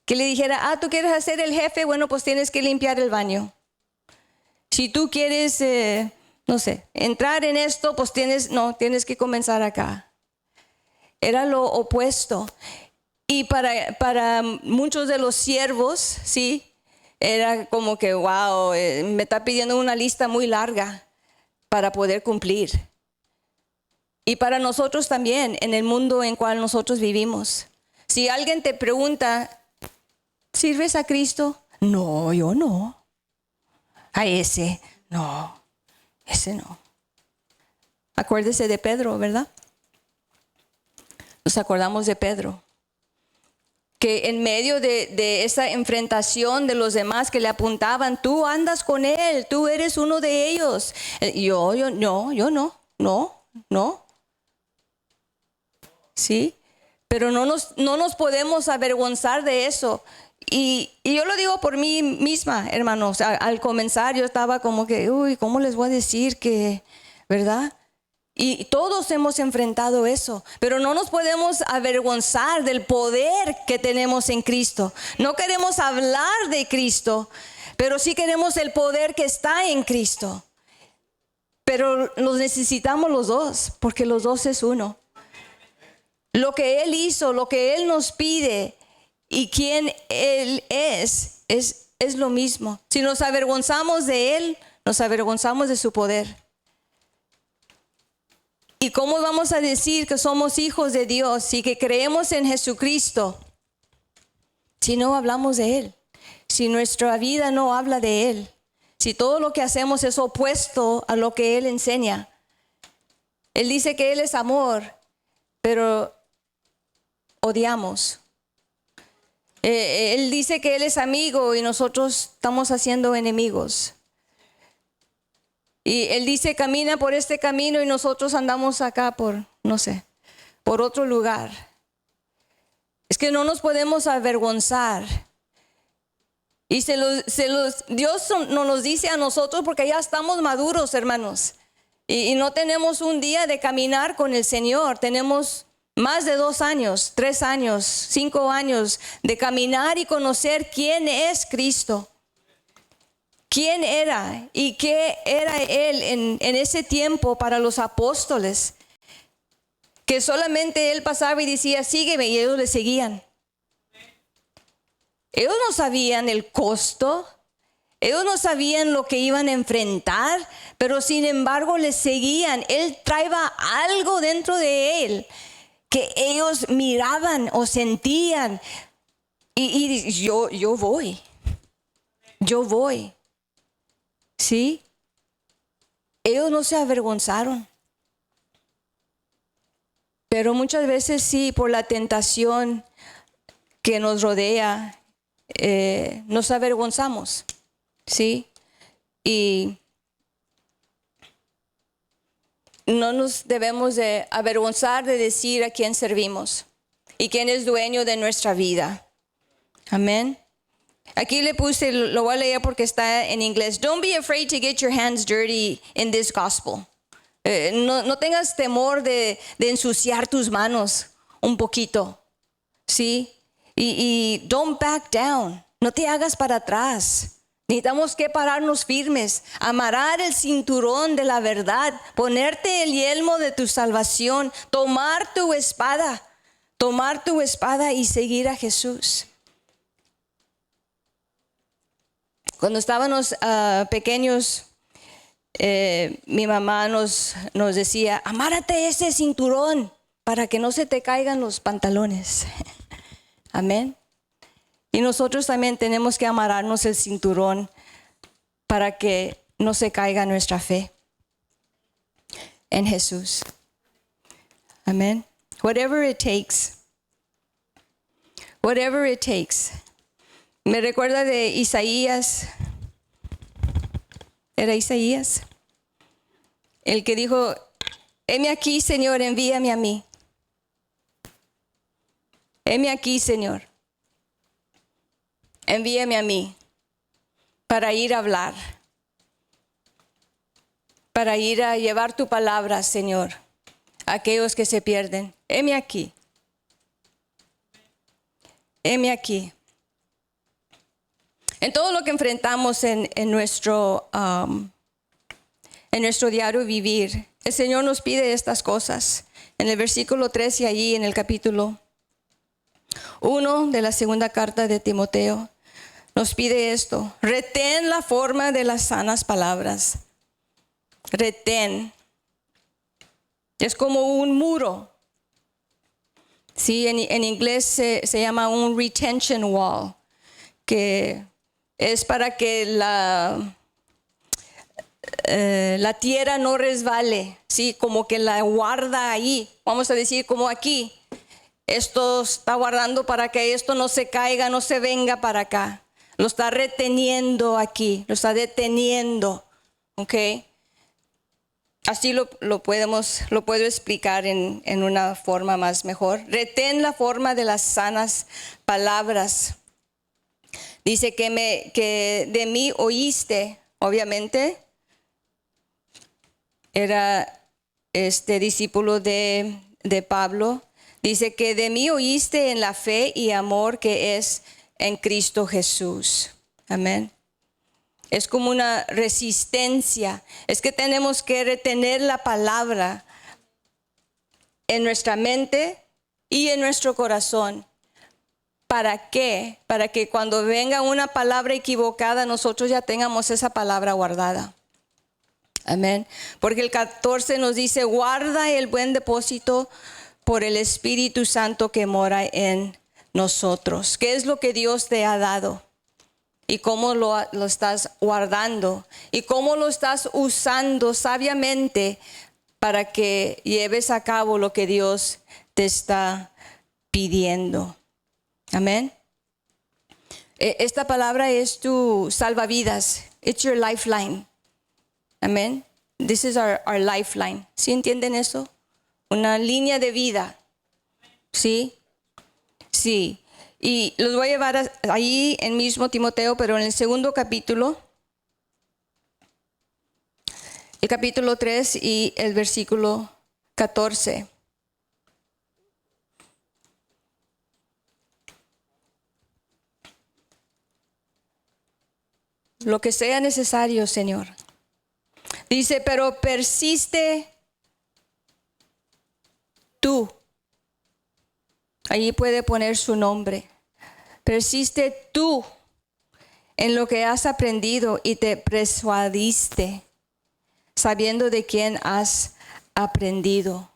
A: Que le dijera, tú quieres ser el jefe, bueno, pues tienes que limpiar el baño. Si tú quieres, entrar en esto, pues tienes que comenzar acá. Era lo opuesto. Y para muchos de los siervos, sí, era como que, me está pidiendo una lista muy larga para poder cumplir. Y para nosotros también, en el mundo en cual nosotros vivimos. Si alguien te pregunta, ¿sirves a Cristo? No, yo no. A ese no. Acuérdese de Pedro, ¿verdad? Nos acordamos de Pedro. Que en medio de esa enfrentación de los demás que le apuntaban, tú andas con él, tú eres uno de ellos. Yo no. ¿Sí? Pero no nos podemos avergonzar de eso. Y yo lo digo por mí misma, hermanos. Al comenzar yo estaba como que, ¿cómo les voy a decir que, verdad? Y todos hemos enfrentado eso, pero no nos podemos avergonzar del poder que tenemos en Cristo. No queremos hablar de Cristo, pero sí queremos el poder que está en Cristo. Pero los necesitamos los dos, porque los dos es uno. Lo que Él hizo, lo que Él nos pide y quién Él es lo mismo. Si nos avergonzamos de Él, nos avergonzamos de su poder. ¿Y cómo vamos a decir que somos hijos de Dios y que creemos en Jesucristo si no hablamos de Él? Si nuestra vida no habla de Él, si todo lo que hacemos es opuesto a lo que Él enseña. Él dice que Él es amor, pero odiamos. Él dice que Él es amigo y nosotros estamos haciendo enemigos. Y Él dice camina por este camino y nosotros andamos acá por, no sé, por otro lugar. Es que no nos podemos avergonzar. Y Dios nos los dice a nosotros porque ya estamos maduros, hermanos. Y no tenemos un día de caminar con el Señor. Tenemos más de 2 años, 3 años, 5 años de caminar y conocer quién es Cristo. ¿Quién era y qué era Él en ese tiempo para los apóstoles? Que solamente Él pasaba y decía, sígueme, y ellos le seguían. Ellos no sabían el costo, ellos no sabían lo que iban a enfrentar, pero sin embargo le seguían. Él traía algo dentro de Él que ellos miraban o sentían. Y yo voy. ¿Sí? Ellos no se avergonzaron. Pero muchas veces sí, por la tentación que nos rodea, nos avergonzamos. ¿Sí? Y no nos debemos de avergonzar de decir a quién servimos y quién es dueño de nuestra vida. Amén. Aquí le puse, lo voy a leer porque está en inglés. Don't be afraid to get your hands dirty in this gospel. No tengas temor de ensuciar tus manos un poquito. ¿Sí? Y don't back down. No te hagas para atrás. Necesitamos que pararnos firmes, amarrar el cinturón de la verdad, ponerte el yelmo de tu salvación, tomar tu espada y seguir a Jesús. Cuando estábamos pequeños, mi mamá nos decía, amárrate ese cinturón para que no se te caigan los pantalones. Amén. Y nosotros también tenemos que amarrarnos el cinturón para que no se caiga nuestra fe en Jesús. Amén. Whatever it takes. Whatever it takes. Me recuerda de Isaías. ¿Era Isaías? El que dijo, heme aquí, Señor, envíame a mí. Heme aquí, Señor. Envíame a mí para ir a hablar, para ir a llevar tu palabra, Señor, a aquellos que se pierden. Heme aquí. Heme aquí. En todo lo que enfrentamos en nuestro diario vivir, el Señor nos pide estas cosas. En el versículo 3 y allí en el capítulo 1 de la segunda carta de Timoteo, nos pide esto: retén la forma de las sanas palabras. Retén. Es como un muro. Sí, en inglés se llama un retention wall, que es para que la tierra no resbale, sí, como que la guarda ahí. Vamos a decir como aquí. Esto está guardando para que esto no se caiga, no se venga para acá. Lo está reteniendo aquí, lo está deteniendo, ¿ok? Así lo puedo explicar en una forma más mejor. Retén la forma de las sanas palabras. Dice que de mí oíste, obviamente, era discípulo de Pablo. Dice que de mí oíste en la fe y amor que es en Cristo Jesús. Amén. Es como una resistencia. Es que tenemos que retener la palabra en nuestra mente y en nuestro corazón. ¿Para qué? Para que cuando venga una palabra equivocada, nosotros ya tengamos esa palabra guardada. Amén. Porque el 14 nos dice, guarda el buen depósito por el Espíritu Santo que mora en nosotros. ¿Qué es lo que Dios te ha dado? ¿Y cómo lo estás guardando? ¿Y cómo lo estás usando sabiamente para que lleves a cabo lo que Dios te está pidiendo. Amén. Esta palabra es tu salvavidas. It's your lifeline. Amén. This is our lifeline. ¿Sí entienden eso? Una línea de vida. ¿Sí? Sí. Y los voy a llevar ahí en mismo Timoteo, pero en el segundo capítulo, el capítulo 3 y el versículo 14. Lo que sea necesario, Señor. Dice, pero persiste tú. Allí puede poner su nombre. Persiste tú en lo que has aprendido y te persuadiste, sabiendo de quién has aprendido.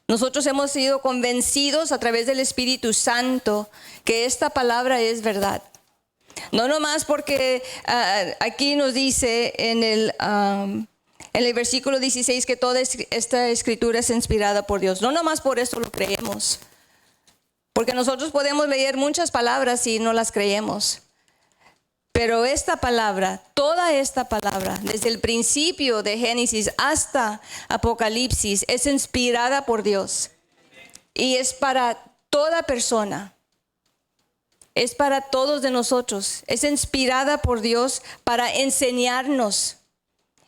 A: Nosotros hemos sido convencidos a través del Espíritu Santo que esta palabra es verdad. No nomás porque aquí nos dice en el versículo 16 que toda esta escritura es inspirada por Dios. No nomás por eso lo creemos. Porque nosotros podemos leer muchas palabras y no las creemos. Pero esta palabra, toda esta palabra, desde el principio de Génesis hasta Apocalipsis, es inspirada por Dios. Y es para toda persona. Es para todos de nosotros. Es inspirada por Dios para enseñarnos.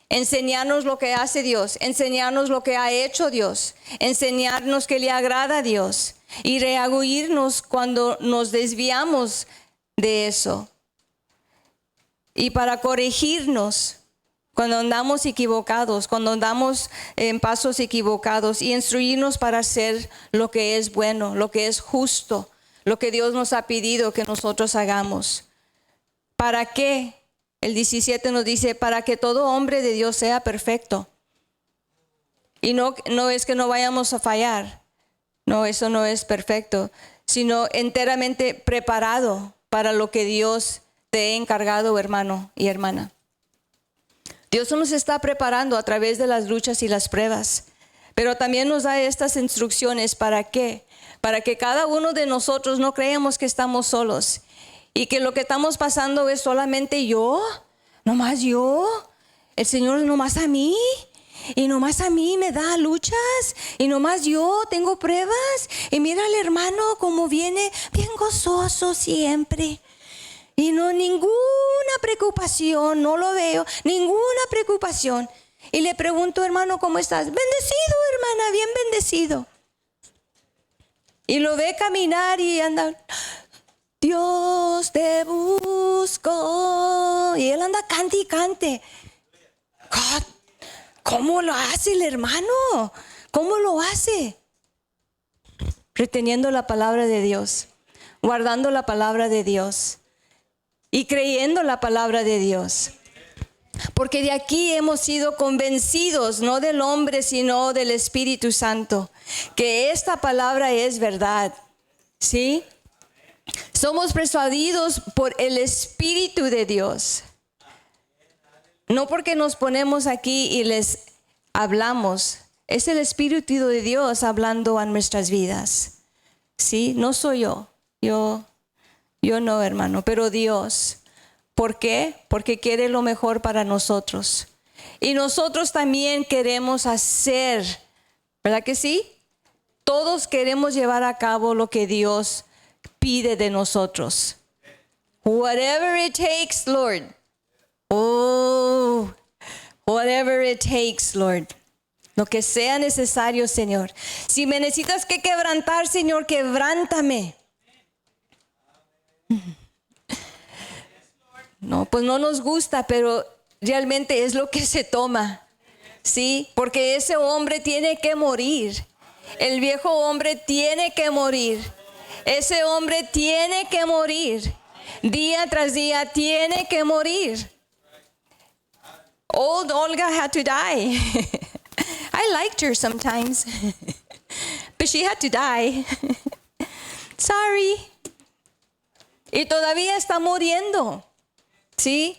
A: Enseñarnos lo que hace Dios. Enseñarnos lo que ha hecho Dios. Enseñarnos que le agrada a Dios. Y redarguirnos cuando nos desviamos de eso. Y para corregirnos cuando andamos equivocados, cuando andamos en pasos equivocados. Y instruirnos para hacer lo que es bueno, lo que es justo. Lo que Dios nos ha pedido que nosotros hagamos. ¿Para qué? El 17 nos dice, para que todo hombre de Dios sea perfecto. Y no es que no vayamos a fallar. No, eso no es perfecto, sino enteramente preparado para lo que Dios te ha encargado, hermano y hermana. Dios nos está preparando a través de las luchas y las pruebas, pero también nos da estas instrucciones. ¿Para qué? Para que cada uno de nosotros no creamos que estamos solos y que lo que estamos pasando es solamente yo, nomás yo, el Señor nomás a mí. Y nomás a mí me da luchas, y nomás yo tengo pruebas, y mira al hermano como viene bien gozoso siempre. Y no ninguna preocupación, no lo veo, ninguna preocupación. Y le pregunto, hermano, ¿cómo estás? Bendecido, hermana, bien bendecido. Y lo ve caminar y anda, Dios te busco. Y él anda cante y cante. God, ¿cómo lo hace el hermano? ¿Cómo lo hace? Reteniendo la palabra de Dios, guardando la palabra de Dios y creyendo la palabra de Dios. Porque de aquí hemos sido convencidos, no del hombre, sino del Espíritu Santo, que esta palabra es verdad. ¿Sí? Somos persuadidos por el Espíritu de Dios. No porque nos ponemos aquí y les hablamos. Es el Espíritu de Dios hablando a nuestras vidas. ¿Sí? No soy yo. Yo no, hermano, pero Dios. ¿Por qué? Porque quiere lo mejor para nosotros. Y nosotros también queremos hacer, ¿verdad que sí? Todos queremos llevar a cabo lo que Dios pide de nosotros. Whatever it takes, Lord. Oh, whatever it takes, Lord. Lo que sea necesario, Señor. Si me necesitas que quebrantar, Señor, quebrántame. No, pues no nos gusta, pero realmente es lo que se toma. Sí, porque ese hombre tiene que morir. El viejo hombre tiene que morir. Ese hombre tiene que morir. Día tras día tiene que morir. Old Olga had to die. I liked her sometimes. But she had to die. Sorry. Y todavía está muriendo. ¿Sí?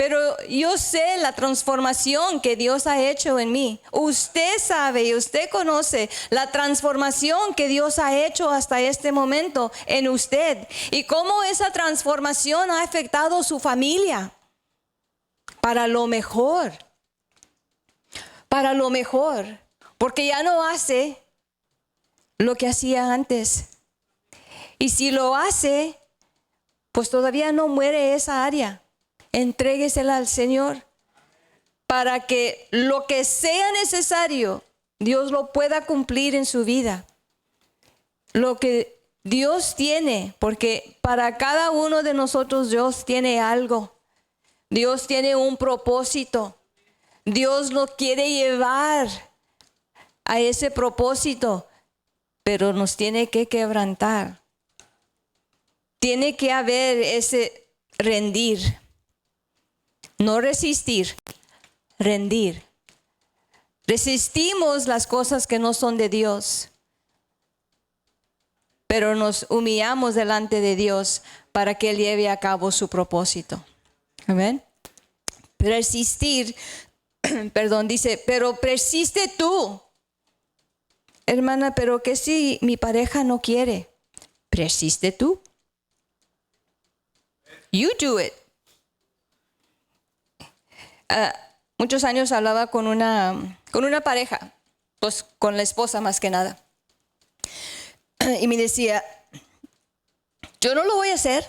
A: Pero yo sé la transformación que Dios ha hecho en mí. Usted sabe y usted conoce la transformación que Dios ha hecho hasta este momento en usted. Y cómo esa transformación ha afectado a su familia. Para lo mejor. Para lo mejor. Porque ya no hace lo que hacía antes. Y si lo hace, pues todavía no muere esa área. Entréguesela al Señor para que lo que sea necesario, Dios lo pueda cumplir en su vida. Lo que Dios tiene, porque para cada uno de nosotros Dios tiene algo. Dios tiene un propósito. Dios lo quiere llevar a ese propósito, pero nos tiene que quebrantar. Tiene que haber ese rendir. No resistir, rendir. Resistimos las cosas que no son de Dios, pero nos humillamos delante de Dios para que Él lleve a cabo su propósito. Amén. Persistir, perdón, dice, pero persiste tú. Hermana, pero ¿qué si mi pareja no quiere? Persiste tú. You do it. Muchos años hablaba con una pareja, pues con la esposa más que nada. Y me decía, yo no lo voy a hacer,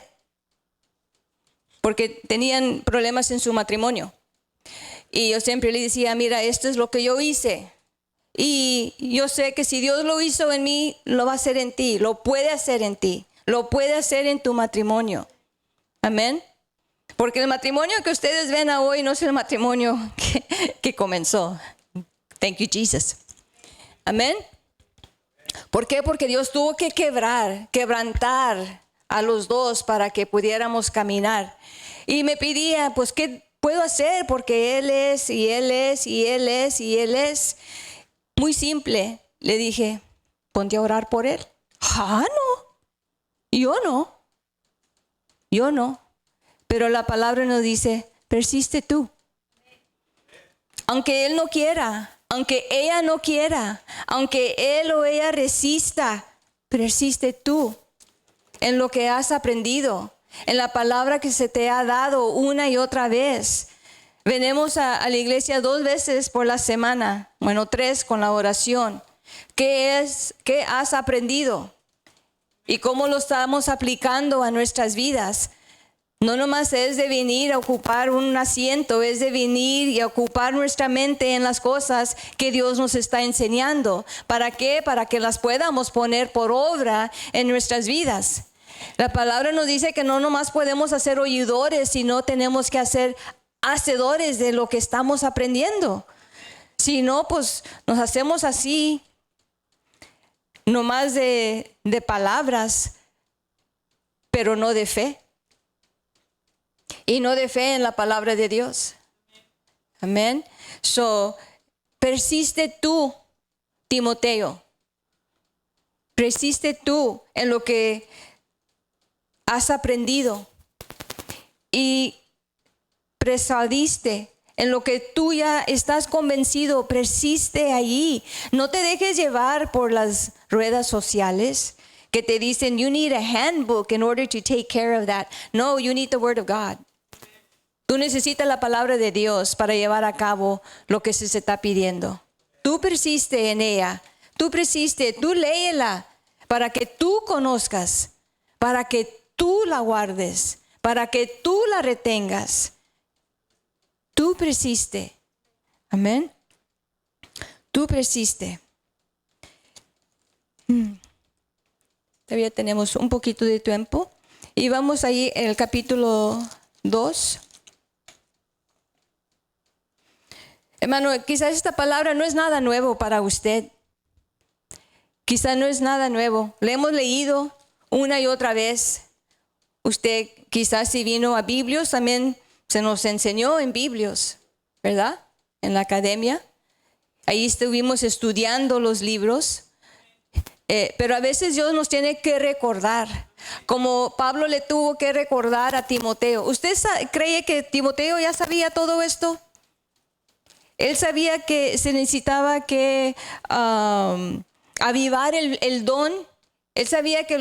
A: porque tenían problemas en su matrimonio. Y yo siempre le decía, mira, esto es lo que yo hice. Y yo sé que si Dios lo hizo en mí, lo va a hacer en ti, lo puede hacer en ti, lo puede hacer en tu matrimonio. Amén. Porque el matrimonio que ustedes ven hoy no es el matrimonio que comenzó. Thank you, Jesus. Amén. ¿Por qué? Porque Dios tuvo que quebrantar a los dos para que pudiéramos caminar. Y me pedía, pues, ¿qué puedo hacer? Porque Él es, y Él es, y Él es, y Él es. Muy simple. Le dije, ponte a orar por Él. Ah, no. Yo no. Pero la palabra nos dice, persiste tú. Aunque él no quiera, aunque ella no quiera, aunque él o ella resista, persiste tú en lo que has aprendido, en la palabra que se te ha dado una y otra vez. Venimos a la iglesia 2 veces por la semana, 3 con la oración. ¿Qué has aprendido? ¿Y cómo lo estamos aplicando a nuestras vidas? No nomás es de venir a ocupar un asiento, es de venir y a ocupar nuestra mente en las cosas que Dios nos está enseñando. ¿Para qué? Para que las podamos poner por obra en nuestras vidas. La palabra nos dice que no nomás podemos hacer oidores, sino tenemos que hacer hacedores de lo que estamos aprendiendo. Si no, pues nos hacemos así, nomás de palabras, pero no de fe. Y no de fe en la palabra de Dios. Amén. So, persiste tú, Timoteo. Persiste tú en lo que has aprendido. Y persuadiste en lo que tú ya estás convencido. Persiste allí. No te dejes llevar por las redes sociales que te dicen, you need a handbook in order to take care of that. No, you need the word of God. Tú necesitas la palabra de Dios para llevar a cabo lo que se está pidiendo. Tú persiste en ella. Tú persiste, tú léela para que tú conozcas, para que tú la guardes, para que tú la retengas. Tú persiste. Amén. Tú persiste. Todavía tenemos un poquito de tiempo. Y vamos ahí en el capítulo 2. Hermano, quizás esta palabra no es nada nuevo para usted. Quizás no es nada nuevo. Le hemos leído una y otra vez. Usted quizás si vino a Biblios, también se nos enseñó en Biblios, ¿verdad? En la academia. Ahí estuvimos estudiando los libros. Pero a veces Dios nos tiene que recordar. Como Pablo le tuvo que recordar a Timoteo. ¿Usted cree que Timoteo ya sabía todo esto? Él sabía que se necesitaba que avivar el don. Él sabía que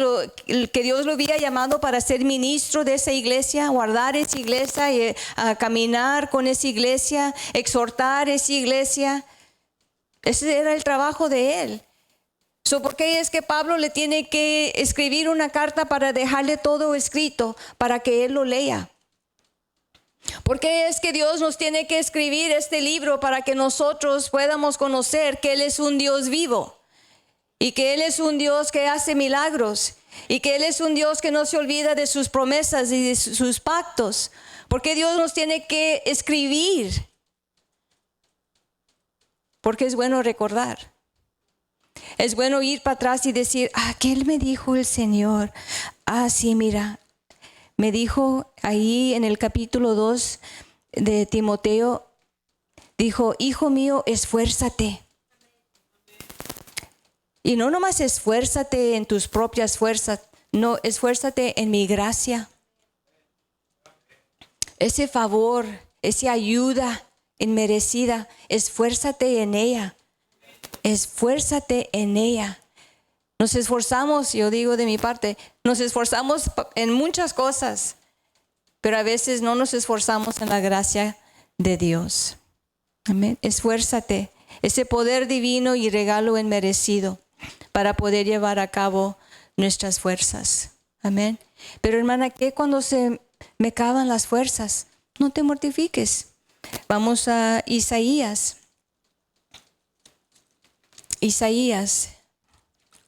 A: Dios lo había llamado para ser ministro de esa iglesia, guardar esa iglesia, y, caminar con esa iglesia, exhortar esa iglesia. Ese era el trabajo de él. ¿Por qué es que Pablo le tiene que escribir una carta para dejarle todo escrito para que él lo lea? ¿Por qué es que Dios nos tiene que escribir este libro para que nosotros podamos conocer que Él es un Dios vivo y que Él es un Dios que hace milagros y que Él es un Dios que no se olvida de sus promesas y de sus pactos? ¿Por qué Dios nos tiene que escribir? Porque es bueno recordar. Es bueno ir para atrás y decir, ¿qué me dijo el Señor? Sí, mira, me dijo ahí en el capítulo 2 de Timoteo, dijo, hijo mío, esfuérzate. Y no nomás esfuérzate en tus propias fuerzas, no, esfuérzate en mi gracia. Ese favor, esa ayuda inmerecida, esfuérzate en ella. Esfuérzate en ella. Nos esforzamos, yo digo de mi parte, nos esforzamos en muchas cosas, pero a veces no nos esforzamos en la gracia de Dios. Amén. Esfuérzate, ese poder divino y regalo inmerecido para poder llevar a cabo nuestras fuerzas. Amén. Pero hermana, ¿qué cuando se me acaban las fuerzas? No te mortifiques. Vamos a Isaías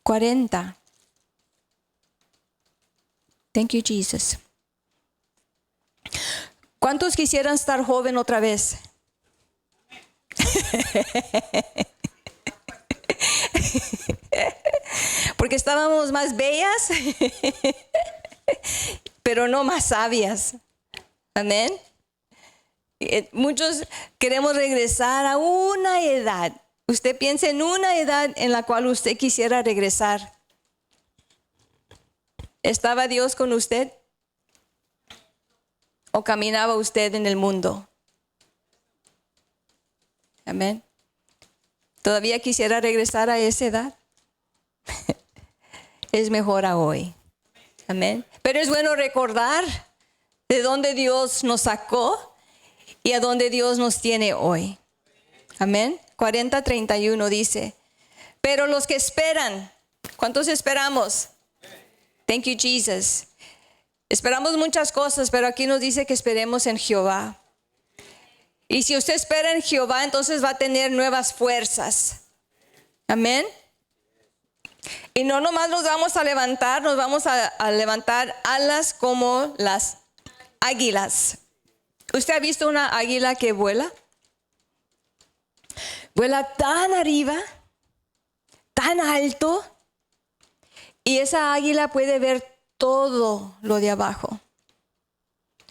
A: 40. Thank you, Jesus. ¿Cuántos quisieran estar joven otra vez? Porque estábamos más bellas, pero no más sabias. Amén. Muchos queremos regresar a una edad. Usted piensa en una edad en la cual usted quisiera regresar. ¿Estaba Dios con usted? ¿O caminaba usted en el mundo? Amén. ¿Todavía quisiera regresar a esa edad? Es mejor a hoy. Amén. Pero es bueno recordar de dónde Dios nos sacó y a dónde Dios nos tiene hoy. Amén. 40:31 dice, pero los que esperan, ¿cuántos esperamos? Thank you, Jesus. Esperamos muchas cosas, pero aquí nos dice que esperemos en Jehová. Y si usted espera en Jehová, entonces va a tener nuevas fuerzas. Amén. Y no nomás nos vamos a levantar, nos vamos a levantar alas como las águilas. ¿Usted ha visto una águila que vuela? Vuela tan arriba, tan alto, y esa águila puede ver todo lo de abajo.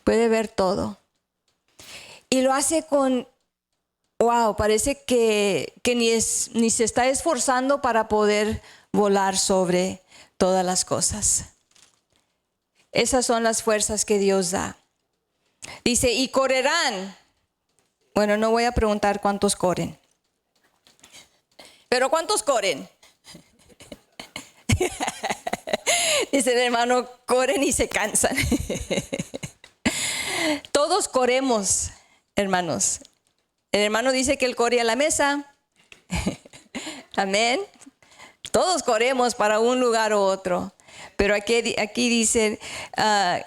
A: Puede ver todo. Y lo hace con, wow, parece que ni se está esforzando para poder volar sobre todas las cosas. Esas son las fuerzas que Dios da. Dice, y correrán. Bueno, no voy a preguntar cuántos corren. Pero ¿cuántos corren? Dice el hermano, corren y se cansan. Todos corremos, hermanos. El hermano dice que él corre a la mesa. Amén. Todos corremos para un lugar u otro. Pero aquí dice,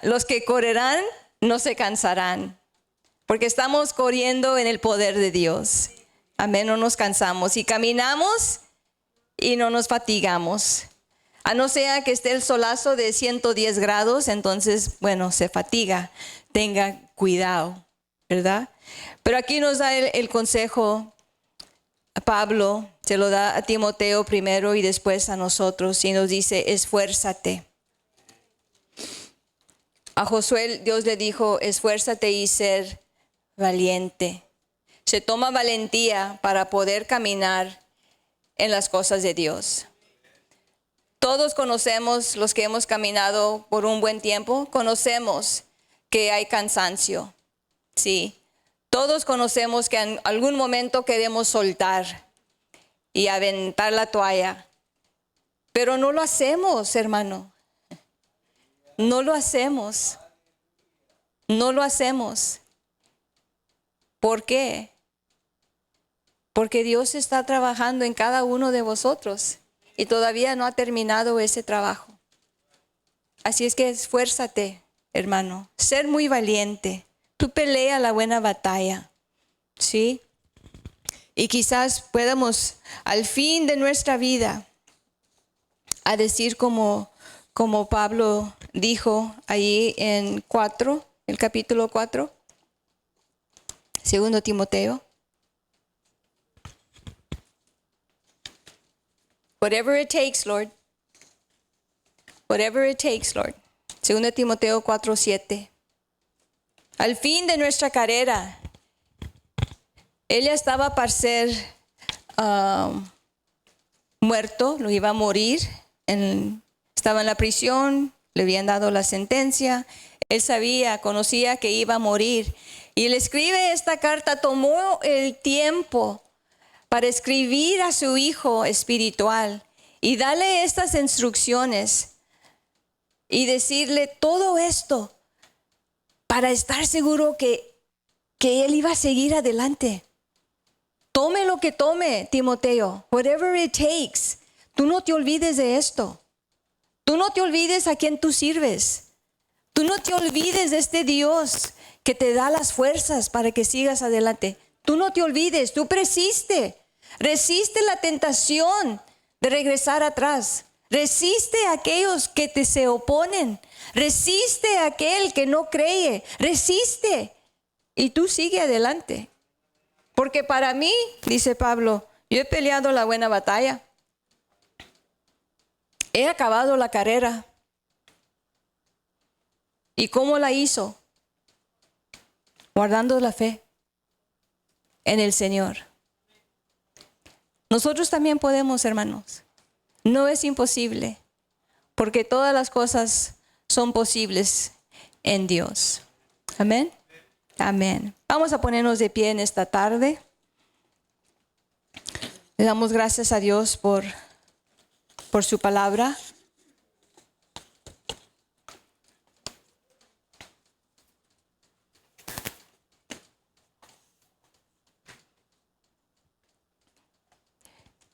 A: los que correrán no se cansarán. Porque estamos corriendo en el poder de Dios. Amén, no nos cansamos. Y caminamos y no nos fatigamos. A no ser que esté el solazo de 110 grados, entonces, bueno, se fatiga. Tenga cuidado, ¿verdad? Pero aquí nos da el consejo. Pablo se lo da a Timoteo primero y después a nosotros. Y nos dice, esfuérzate. A Josué Dios le dijo, esfuérzate y ser valiente. Se toma valentía para poder caminar en las cosas de Dios. Todos conocemos, los que hemos caminado por un buen tiempo, conocemos que hay cansancio. Sí, todos conocemos que en algún momento queremos soltar y aventar la toalla. Pero no lo hacemos, hermano. No lo hacemos. No lo hacemos. ¿Por qué? Porque Dios está trabajando en cada uno de vosotros y todavía no ha terminado ese trabajo. Así es que esfuérzate, hermano. Ser muy valiente. Tú pelea la buena batalla. ¿Sí? Y quizás podamos al fin de nuestra vida a decir como Pablo dijo allí en el capítulo 4, 2 Timoteo. Whatever it takes, Lord. Whatever it takes, Lord. 2 Timoteo 4:7. Al fin de nuestra carrera, él ya estaba para ser muerto, lo iba a morir. Estaba en la prisión, le habían dado la sentencia. Él conocía que iba a morir. Y él escribe esta carta, tomó el tiempo para escribir a su hijo espiritual y darle estas instrucciones y decirle todo esto para estar seguro que él iba a seguir adelante. Tome lo que tome, Timoteo, whatever it takes. Tú no te olvides de esto. Tú no te olvides a quién tú sirves. Tú no te olvides de este Dios que te da las fuerzas para que sigas adelante. Tú no te olvides, tú resiste la tentación de regresar atrás. Resiste a aquellos que te se oponen. Resiste a aquel que no cree. Resiste. Y tú sigue adelante. Porque para mí, dice Pablo, yo he peleado la buena batalla. He acabado la carrera. ¿Y cómo la hizo? Guardando la fe en el Señor. Nosotros también podemos, hermanos. No es imposible, porque todas las cosas son posibles en Dios. Amén. Amén. Vamos a ponernos de pie en esta tarde. Le damos gracias a Dios por su palabra.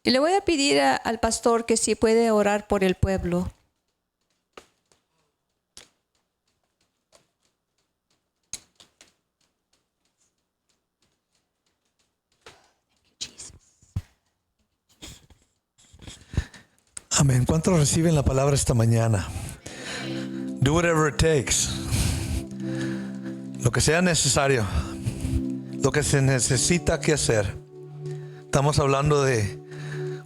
A: Y le voy a pedir al pastor que si puede orar por el pueblo.
B: Amén. ¿Cuántos reciben la palabra esta mañana? Do whatever it takes. Lo que sea necesario. Lo que se necesita que hacer. Estamos hablando de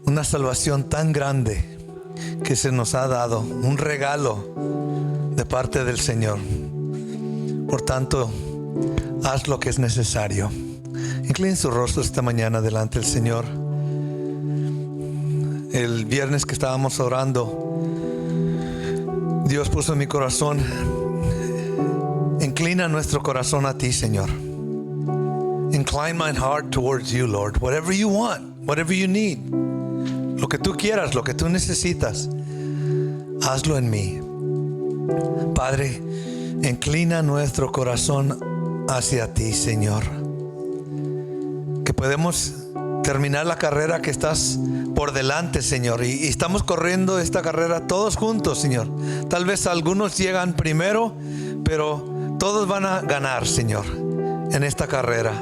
B: una salvación tan grande que se nos ha dado. Un regalo de parte del Señor. Por tanto, haz lo que es necesario. Inclinen su rostro esta mañana delante del Señor. El viernes que estábamos orando, Dios puso en mi corazón, inclina nuestro corazón a ti, Señor. Incline my heart towards you, Lord. Whatever you want, whatever you need. Lo que tú quieras, lo que tú necesitas, hazlo en mí. Padre, inclina nuestro corazón hacia ti, Señor. Que podemos terminar la carrera que estás por delante, Señor, y estamos corriendo esta carrera todos juntos, Señor. Tal vez algunos llegan primero, pero todos van a ganar, Señor, en esta carrera.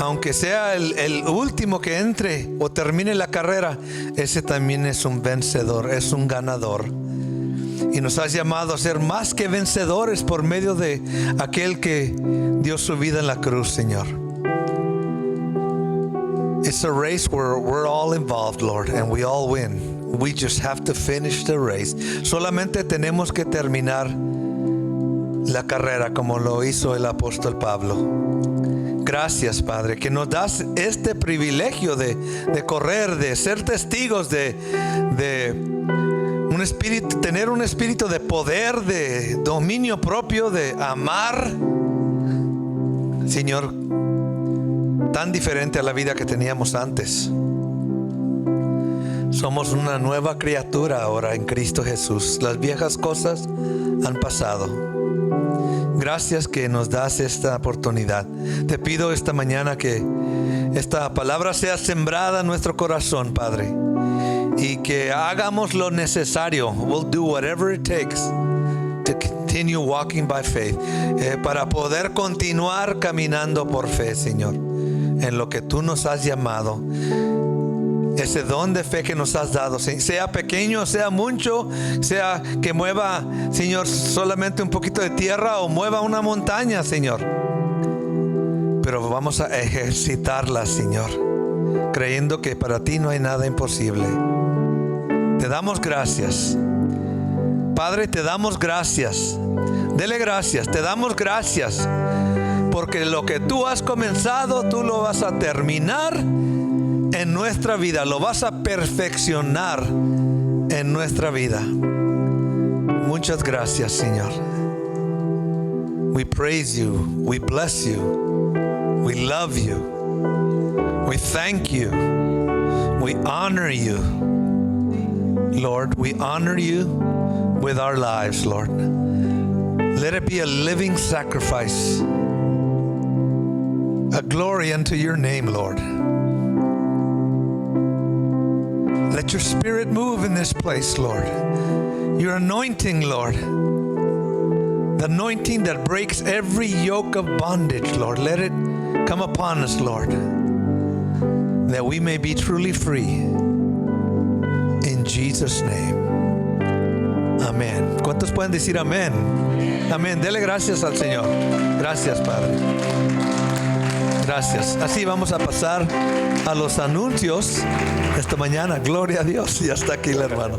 B: Aunque sea el último que entre o termine la carrera, ese también es un vencedor, es un ganador. Y nos has llamado a ser más que vencedores por medio de aquel que dio su vida en la cruz, Señor. It's a race where we're all involved, Lord, and we all win. We just have to finish the race. Solamente tenemos que terminar la carrera como lo hizo el apóstol Pablo. Gracias, Padre, que nos das este privilegio de correr, de ser testigos de tener un espíritu de poder, de dominio propio, de amar, Señor, tan diferente a la vida que teníamos antes. Somos una nueva criatura ahora en Cristo Jesús. Las viejas cosas han pasado. Gracias que nos das esta oportunidad. Te pido esta mañana que esta palabra sea sembrada en nuestro corazón, Padre, y que hagamos lo necesario. We'll do whatever it takes to continue walking by faith, para poder continuar caminando por fe, Señor, en lo que tú nos has llamado. Ese don de fe que nos has dado, sea pequeño, sea mucho, sea que mueva, Señor, solamente un poquito de tierra o mueva una montaña, Señor. Pero vamos a ejercitarla, Señor, creyendo que para ti no hay nada imposible. Te damos gracias. Padre, te damos gracias. Dele gracias, te damos gracias. Porque lo que tú has comenzado, tú lo vas a terminar en nuestra vida, lo vas a perfeccionar en nuestra vida. Muchas gracias, Señor. We praise you, we bless you, we love you, we thank you, we honor you, Lord. We honor you with our lives, Lord. Let it be a living sacrifice, a glory unto your name, Lord. Let your spirit move in this place, Lord. Your anointing, Lord. The anointing that breaks every yoke of bondage, Lord. Let it come upon us, Lord, that we may be truly free. In Jesus' name. Amén. ¿Cuántos pueden decir amén? Amén. Dele gracias al Señor. Gracias, Padre. Gracias. Así vamos a pasar a los anuncios esta mañana. Gloria a Dios. Y hasta aquí el hermano.